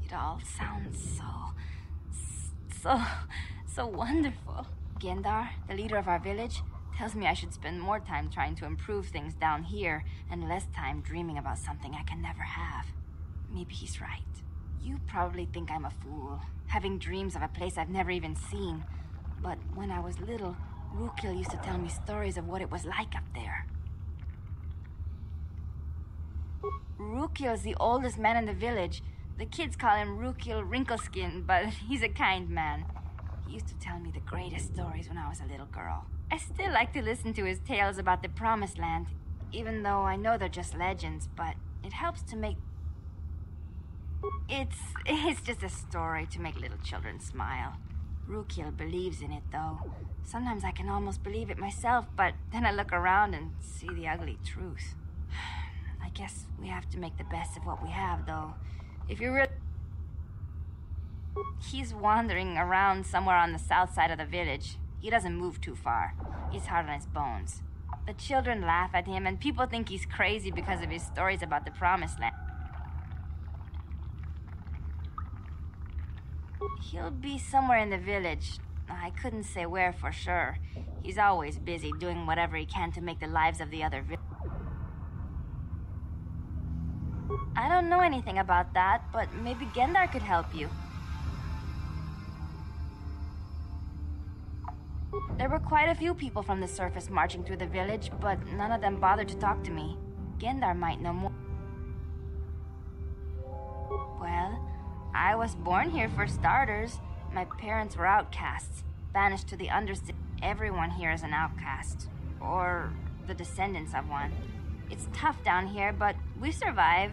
It all sounds so wonderful. Gendar, the leader of our village, tells me I should spend more time trying to improve things down here and less time dreaming about something I can never have. Maybe he's right. You probably think I'm a fool, having dreams of a place I've never even seen. But when I was little, Rukil used to tell me stories of what it was like up there. Rukil's the oldest man in the village. The kids call him Rukil Wrinkleskin, but he's a kind man. He used to tell me the greatest stories when I was a little girl. I still like to listen to his tales about the Promised Land, even though I know they're just legends, but it helps to make... It's just a story to make little children smile. Rukil believes in it, though. Sometimes I can almost believe it myself, but then I look around and see the ugly truth. I guess we have to make the best of what we have, though. If you really... He's wandering around somewhere on the south side of the village. He doesn't move too far. He's hard on his bones. The children laugh at him, and people think he's crazy because of his stories about the Promised Land. He'll be somewhere in the village. I couldn't say where for sure. He's always busy doing whatever he can to make the lives of the other villagers. I don't know anything about that, but maybe Gendar could help you. There were quite a few people from the surface marching through the village, but none of them bothered to talk to me. Gendar might know more. Well, I was born here for starters. My parents were outcasts, banished to the Undercity. Everyone here is an outcast, or the descendants of one. It's tough down here, but we survive.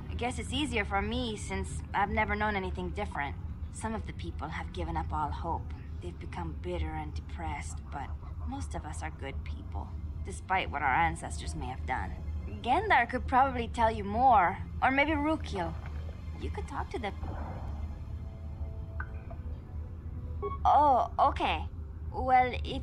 I guess it's easier for me since I've never known anything different. Some of the people have given up all hope. They've become bitter and depressed, but most of us are good people, despite what our ancestors may have done. Gendar could probably tell you more, or maybe Rukil. You could talk to them. Oh, okay. Well, if...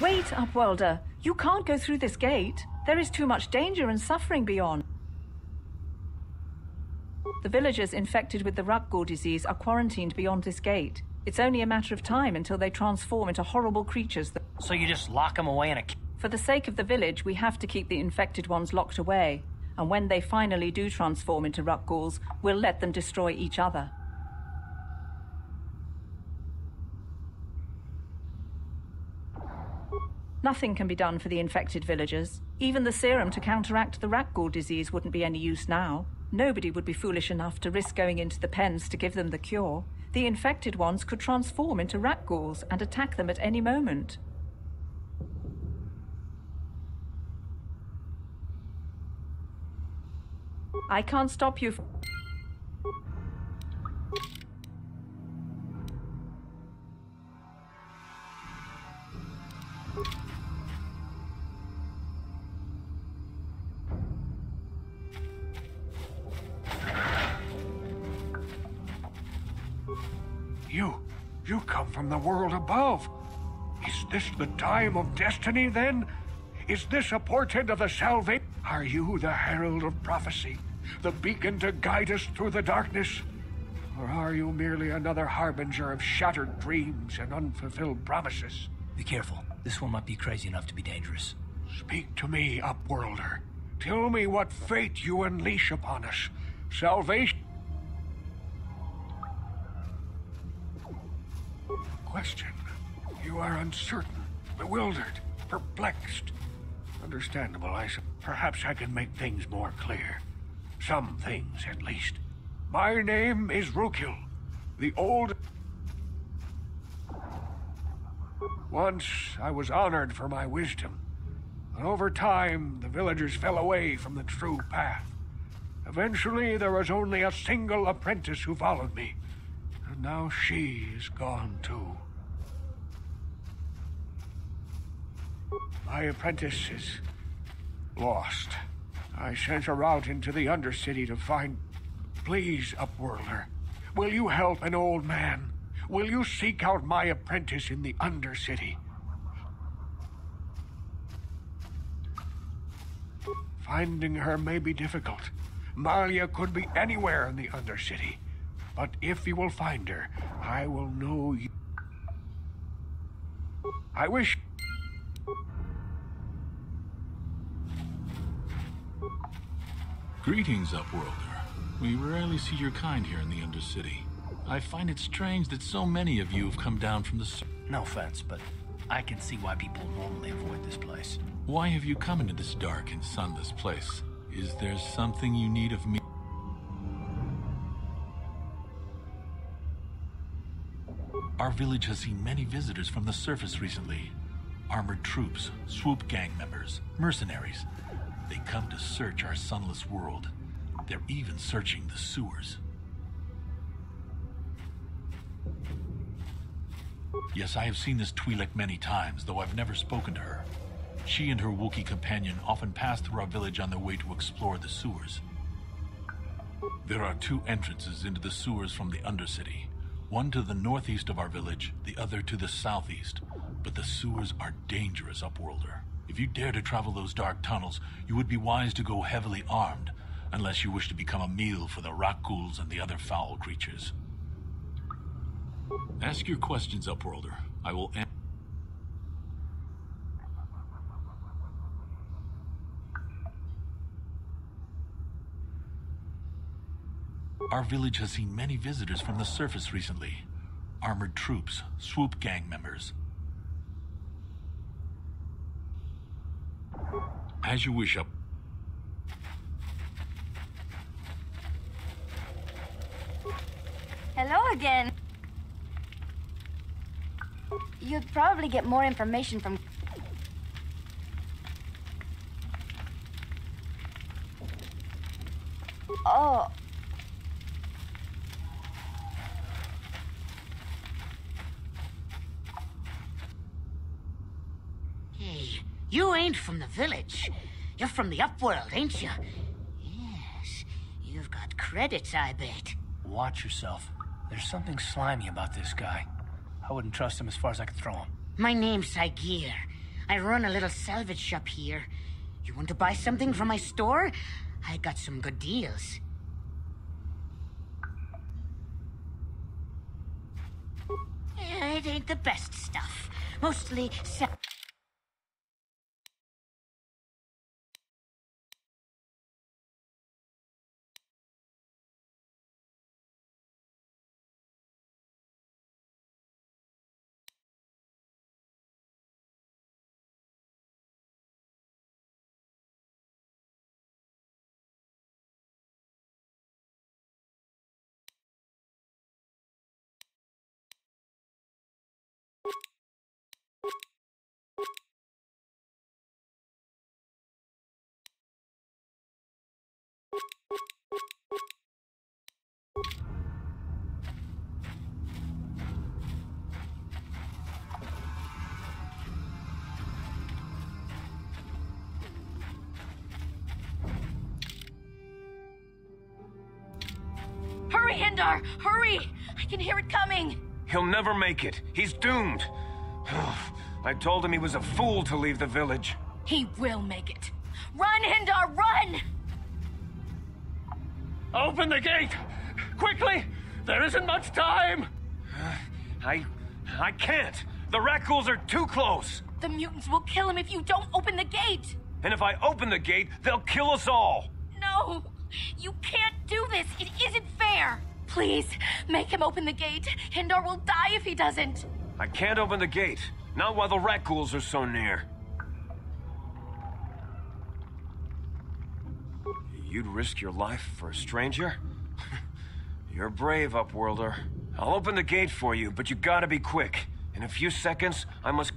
Wait, Upworlder. You can't go through this gate. There is too much danger and suffering beyond. The villagers infected with the Rakghoul disease are quarantined beyond this gate. It's only a matter of time until they transform into horrible creatures that... So you just lock them away in a... For the sake of the village, we have to keep the infected ones locked away. And when they finally do transform into Rakghouls, we'll let them destroy each other. Nothing can be done for the infected villagers. Even the serum to counteract the rat ghoul disease wouldn't be any use now. Nobody would be foolish enough to risk going into the pens to give them the cure. The infected ones could transform into rat ghouls and attack them at any moment. I can't stop you. You come from the world above. Is this the time of destiny, then? Is this a portent of the salvation? Are you the herald of prophecy, the beacon to guide us through the darkness? Or are you merely another harbinger of shattered dreams and unfulfilled promises? Be careful. This one might be crazy enough to be dangerous. Speak to me, Upworlder. Tell me what fate you unleash upon us. Salvation? Question. You are uncertain, bewildered, perplexed. Understandable, perhaps I can make things more clear. Some things, at least. My name is Rukil, the old... Once, I was honored for my wisdom. But over time, the villagers fell away from the true path. Eventually, there was only a single apprentice who followed me. And now she is gone too. My apprentice is lost. I sent her out into the Undercity to find... Please, Upworlder, will you help an old man? Will you seek out my apprentice in the Undercity? Finding her may be difficult. Malia could be anywhere in the Undercity. But if you will find her, I will know you. I wish... Greetings, Upworlder. We rarely see your kind here in the Undercity. I find it strange that so many of you have come down from the... No offense, but I can see why people normally avoid this place. Why have you come into this dark and sunless place? Is there something you need of me? Our village has seen many visitors from the surface recently. Armored troops, swoop gang members, mercenaries. They come to search our sunless world. They're even searching the sewers. Yes, I have seen this Twi'lek many times, though I've never spoken to her. She and her Wookiee companion often pass through our village on their way to explore the sewers. There are two entrances into the sewers from the Undercity. One to the northeast of our village, the other to the southeast. But the sewers are dangerous, Upworlder. If you dare to travel those dark tunnels, you would be wise to go heavily armed, unless you wish to become a meal for the rat ghouls and the other foul creatures. Ask your questions, Upworlder. I will answer. Our village has seen many visitors from the surface recently. Armored troops, swoop gang members. As you wish, Up. Hello again. You'd probably get more information from... Oh. Hey, you ain't from the village. You're from the Upworld, ain't you? Yes, you've got credits, I bet. Watch yourself. There's something slimy about this guy. I wouldn't trust him as far as I could throw him. My name's Saigir. I run a little salvage shop here. You want to buy something from my store? I got some good deals. It ain't the best stuff. Mostly... Hurry, Hindar! Hurry! I can hear it coming! He'll never make it. He's doomed. I told him he was a fool to leave the village. He will make it. Run, Hindar, run! Open the gate! Quickly! There isn't much time! I can't. The Rakghouls are too close. The mutants will kill him if you don't open the gate! And if I open the gate, they'll kill us all. No! You can't do this! It isn't fair! Please, make him open the gate. Hindar will die if he doesn't. I can't open the gate. Not while the Rakghouls are so near. You'd risk your life for a stranger? You're brave, Upworlder. I'll open the gate for you, but you gotta be quick. In a few seconds, I must...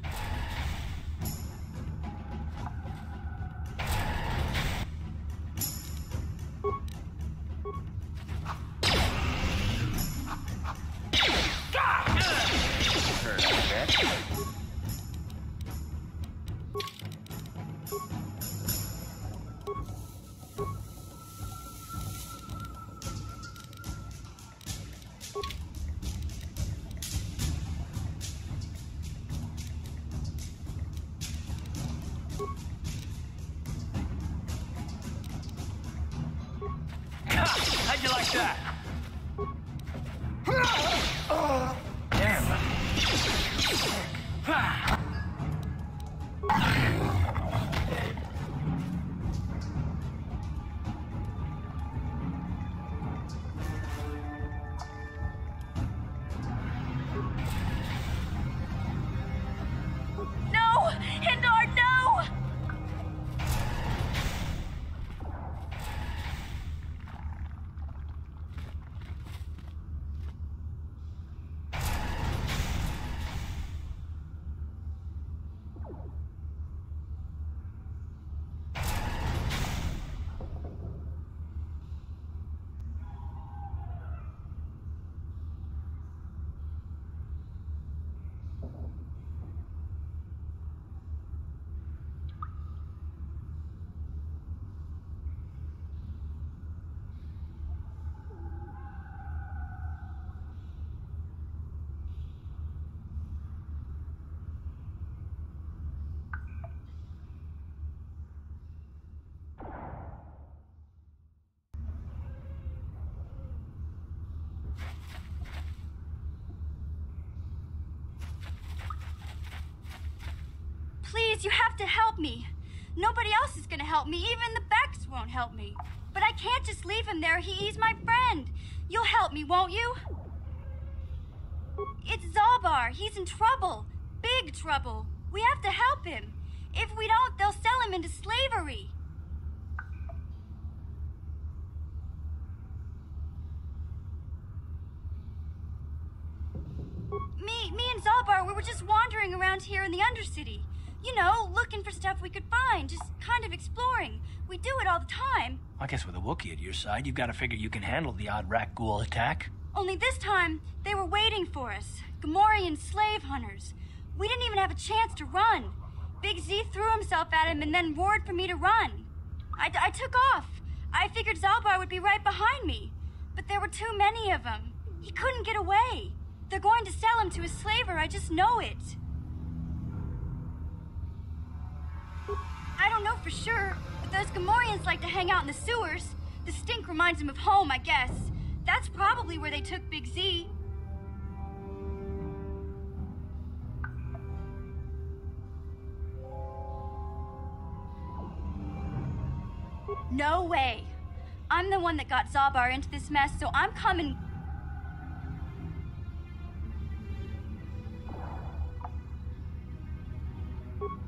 How'd you like that? Damn. No! Hindar, no! Please, you have to help me. Nobody else is gonna help me. Even the Becks won't help me. But I can't just leave him there. He's my friend. You'll help me, won't you? It's Zaalbar. He's in trouble. Big trouble. We have to help him. If we don't, they'll sell him into slavery. Me and Zaalbar, we were just wandering around here in the Undercity. You know, looking for stuff we could find, just kind of exploring. We do it all the time. I guess with a Wookiee at your side, you've got to figure you can handle the odd Rakghoul attack. Only this time, they were waiting for us. Gamorrean slave hunters. We didn't even have a chance to run. Big Z threw himself at him and then roared for me to run. I took off. I figured Zaalbar would be right behind me. But there were too many of them. He couldn't get away. They're going to sell him to a slaver, I just know it. I don't know for sure, but those Gamorreans like to hang out in the sewers. The stink reminds them of home, I guess. That's probably where they took Big Z. No way. I'm the one that got Zaalbar into this mess, so I'm coming.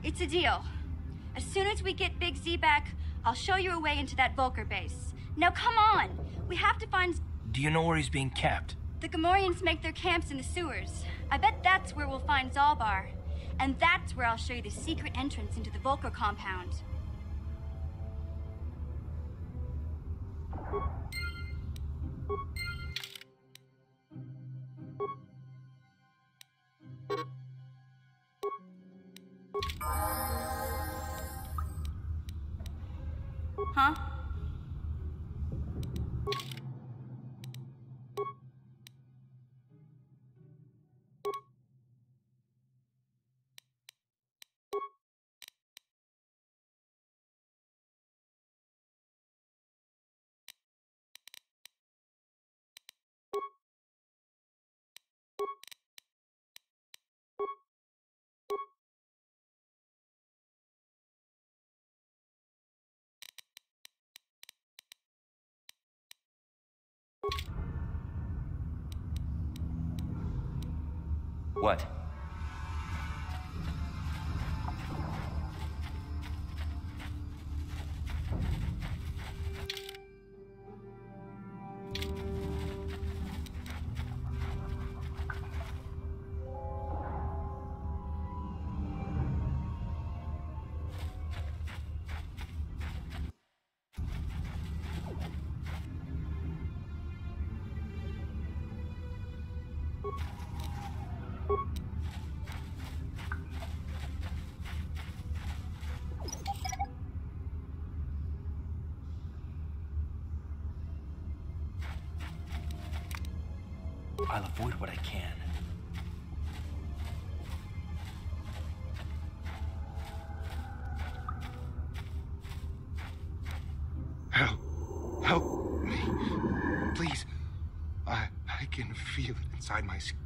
It's a deal. As soon as we get Big Z back, I'll show you a way into that Vulkar base. Now come on! We have to find... Do you know where he's being kept? The Gamorreans make their camps in the sewers. I bet that's where we'll find Zaalbar. And that's where I'll show you the secret entrance into the Vulkar compound. Huh? What? I'll avoid what I can. Help me. Please. I can feel it inside my skin.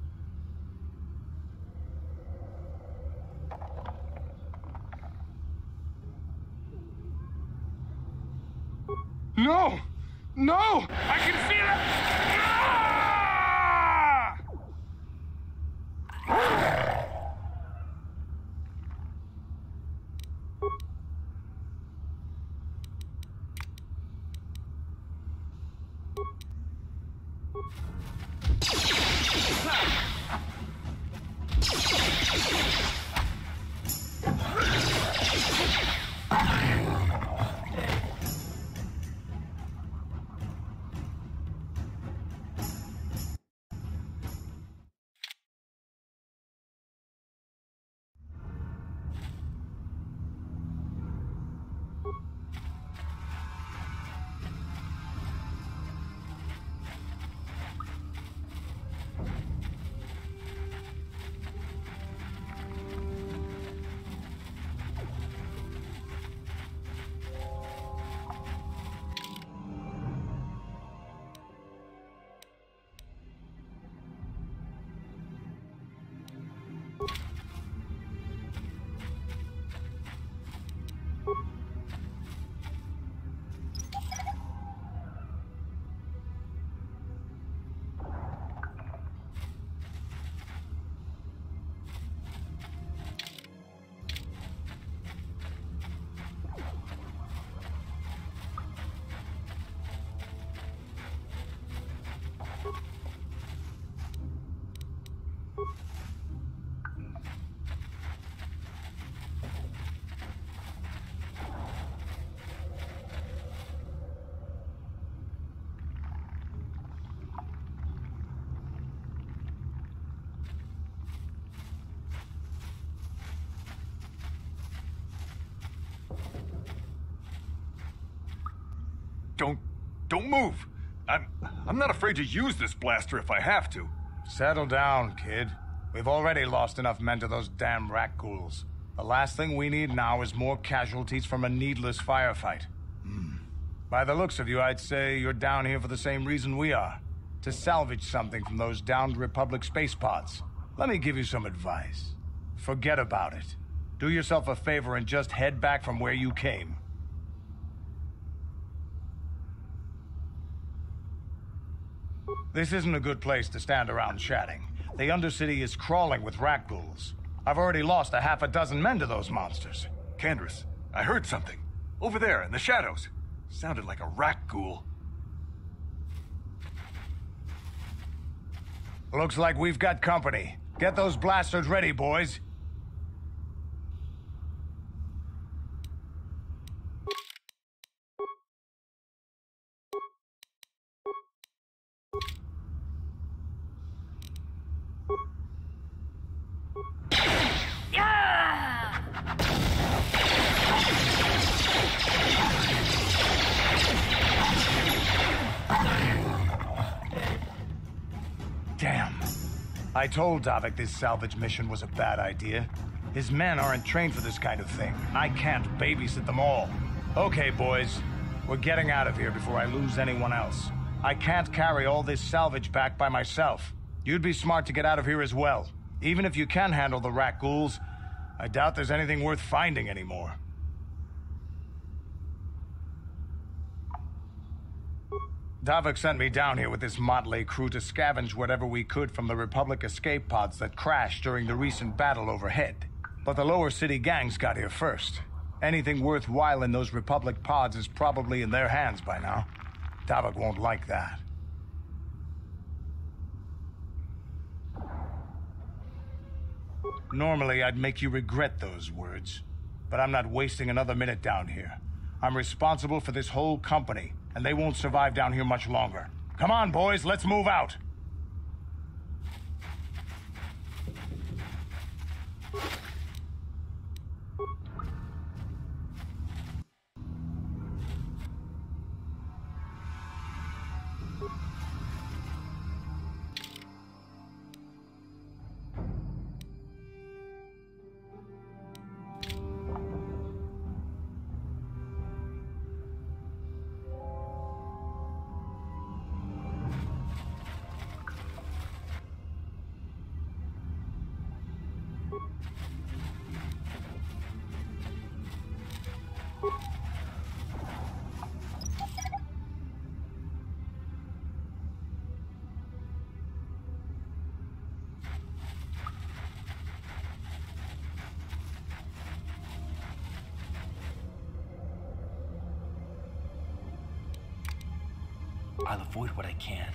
No! No! I can feel it! Don't move. I'm not afraid to use this blaster if I have to. Settle down, kid. We've already lost enough men to those damn rat ghouls. The last thing we need now is more casualties from a needless firefight. By the looks of you, I'd say you're down here for the same reason we are. To salvage something from those downed Republic space pods. Let me give you some advice. Forget about it. Do yourself a favor and just head back from where you came. This isn't a good place to stand around chatting. The Undercity is crawling with rat ghouls. I've already lost a half a dozen men to those monsters. Candace, I heard something. Over there, in the shadows. Sounded like a rat ghoul. Looks like we've got company. Get those blasters ready, boys. Damn. I told Davik this salvage mission was a bad idea. His men aren't trained for this kind of thing. I can't babysit them all. Okay, boys. We're getting out of here before I lose anyone else. I can't carry all this salvage back by myself. You'd be smart to get out of here as well. Even if you can handle the rat ghouls, I doubt there's anything worth finding anymore. Davik sent me down here with this motley crew to scavenge whatever we could from the Republic escape pods that crashed during the recent battle overhead. But the lower city gangs got here first. Anything worthwhile in those Republic pods is probably in their hands by now. Davik won't like that. Normally, I'd make you regret those words, but I'm not wasting another minute down here. I'm responsible for this whole company, and they won't survive down here much longer. Come on, boys, let's move out! I'll avoid what I can.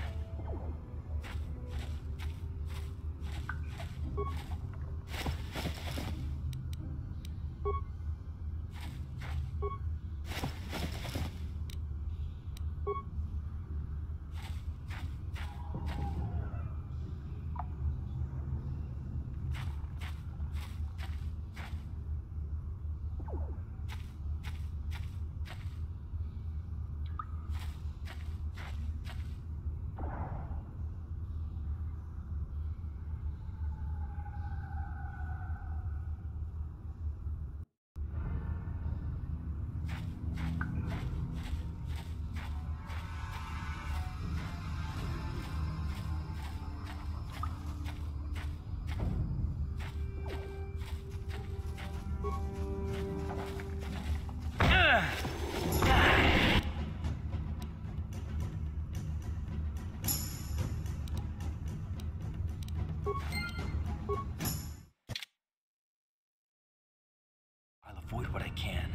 I'll avoid what I can.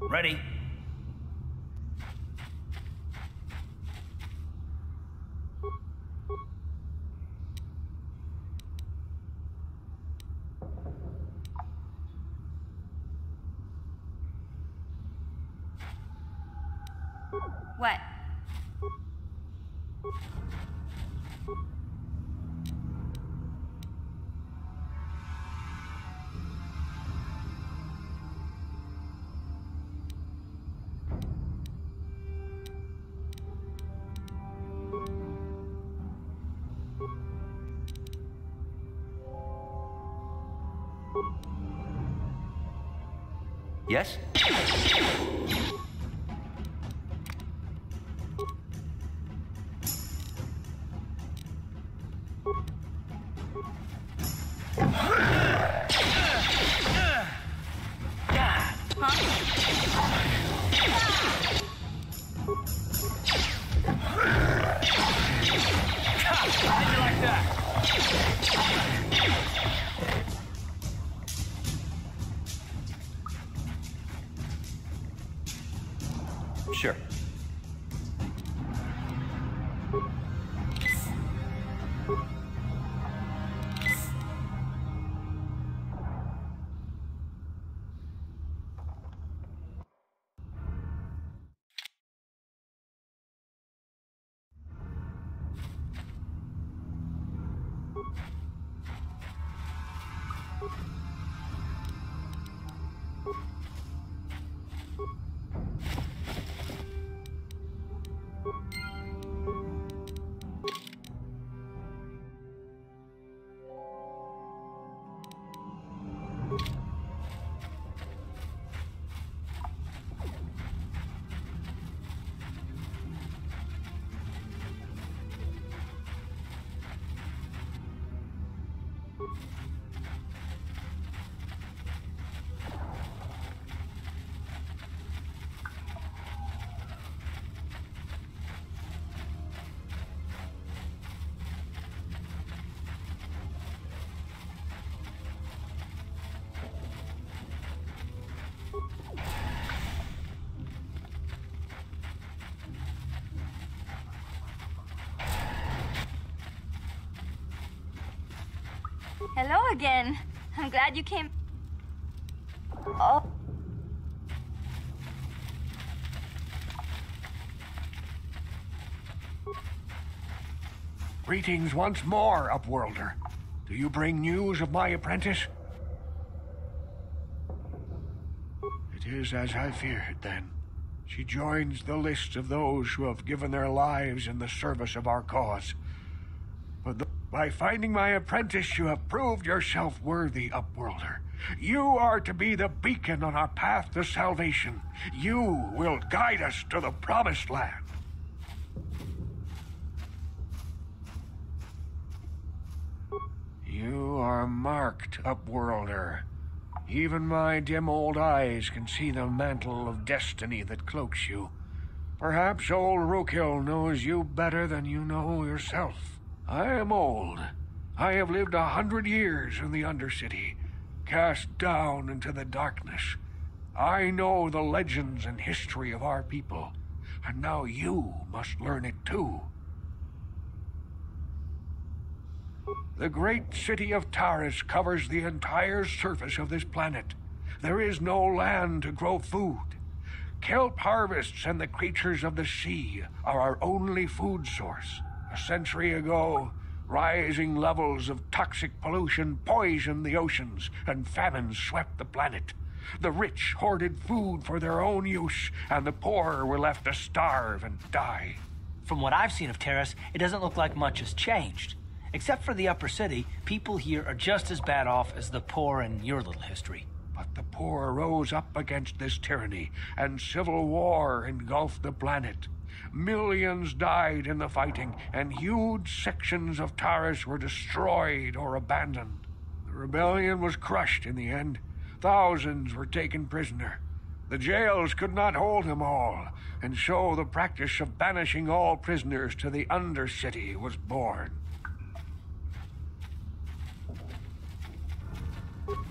Ready? What? Yes? Sure. Hello again. I'm glad you came. Oh. Greetings once more, Upworlder. Do you bring news of my apprentice? It is as I feared, then. She joins the list of those who have given their lives in the service of our cause. But by finding my apprentice, you have proved yourself worthy, Upworlder. You are to be the beacon on our path to salvation. You will guide us to the Promised Land. You are marked, Upworlder. Even my dim old eyes can see the mantle of destiny that cloaks you. Perhaps old Rookhill knows you better than you know yourself. I am old. I have lived 100 years in the Undercity, cast down into the darkness. I know the legends and history of our people, and now you must learn it too. The great city of Taris covers the entire surface of this planet. There is no land to grow food. Kelp harvests and the creatures of the sea are our only food source. A century ago, rising levels of toxic pollution poisoned the oceans, and famine swept the planet. The rich hoarded food for their own use, and the poor were left to starve and die. From what I've seen of Taris, it doesn't look like much has changed. Except for the upper city, people here are just as bad off as the poor in your little history. But the poor rose up against this tyranny, and civil war engulfed the planet. Millions died in the fighting, and huge sections of Taris were destroyed or abandoned. The rebellion was crushed in the end. Thousands were taken prisoner. The jails could not hold them all, and so the practice of banishing all prisoners to the Undercity was born.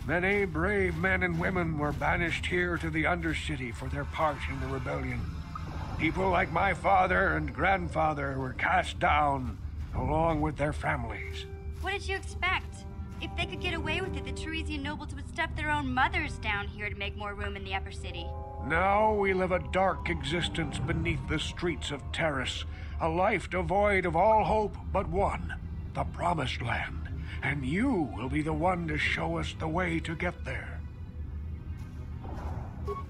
Many brave men and women were banished here to the Undercity for their part in the rebellion. People like my father and grandfather were cast down, along with their families. What did you expect? If they could get away with it, the Teresian nobles would stuff their own mothers down here to make more room in the upper city. Now we live a dark existence beneath the streets of Taris, a life devoid of all hope but one, the Promised Land. And you will be the one to show us the way to get there.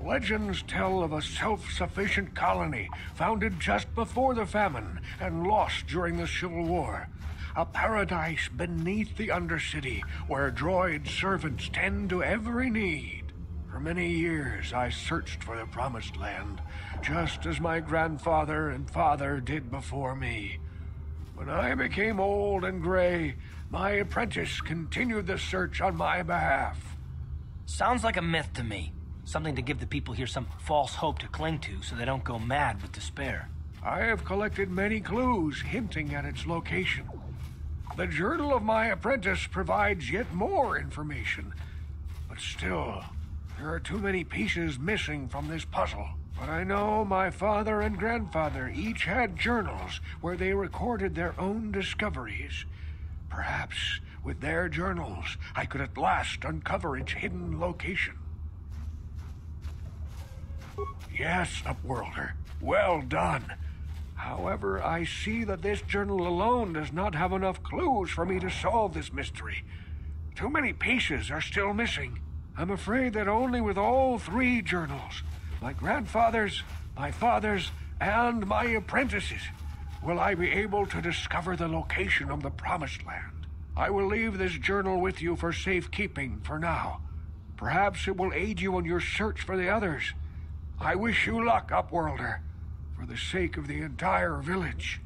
Legends tell of a self-sufficient colony founded just before the famine and lost during the Civil War. A paradise beneath the Undercity where droid servants tend to every need. For many years I searched for the Promised Land, just as my grandfather and father did before me. When I became old and gray, my apprentice continued the search on my behalf. Sounds like a myth to me. Something to give the people here some false hope to cling to so they don't go mad with despair. I have collected many clues hinting at its location. The journal of my apprentice provides yet more information. But still, there are too many pieces missing from this puzzle. But I know my father and grandfather each had journals where they recorded their own discoveries. Perhaps with their journals, I could at last uncover its hidden location. Yes, Upworlder, well done. However, I see that this journal alone does not have enough clues for me to solve this mystery. Too many pieces are still missing. I'm afraid that only with all 3 journals, my grandfather's, my father's, and my apprentice's, will I be able to discover the location of the Promised Land. I will leave this journal with you for safekeeping for now. Perhaps it will aid you in your search for the others. I wish you luck, Upworlder, for the sake of the entire village.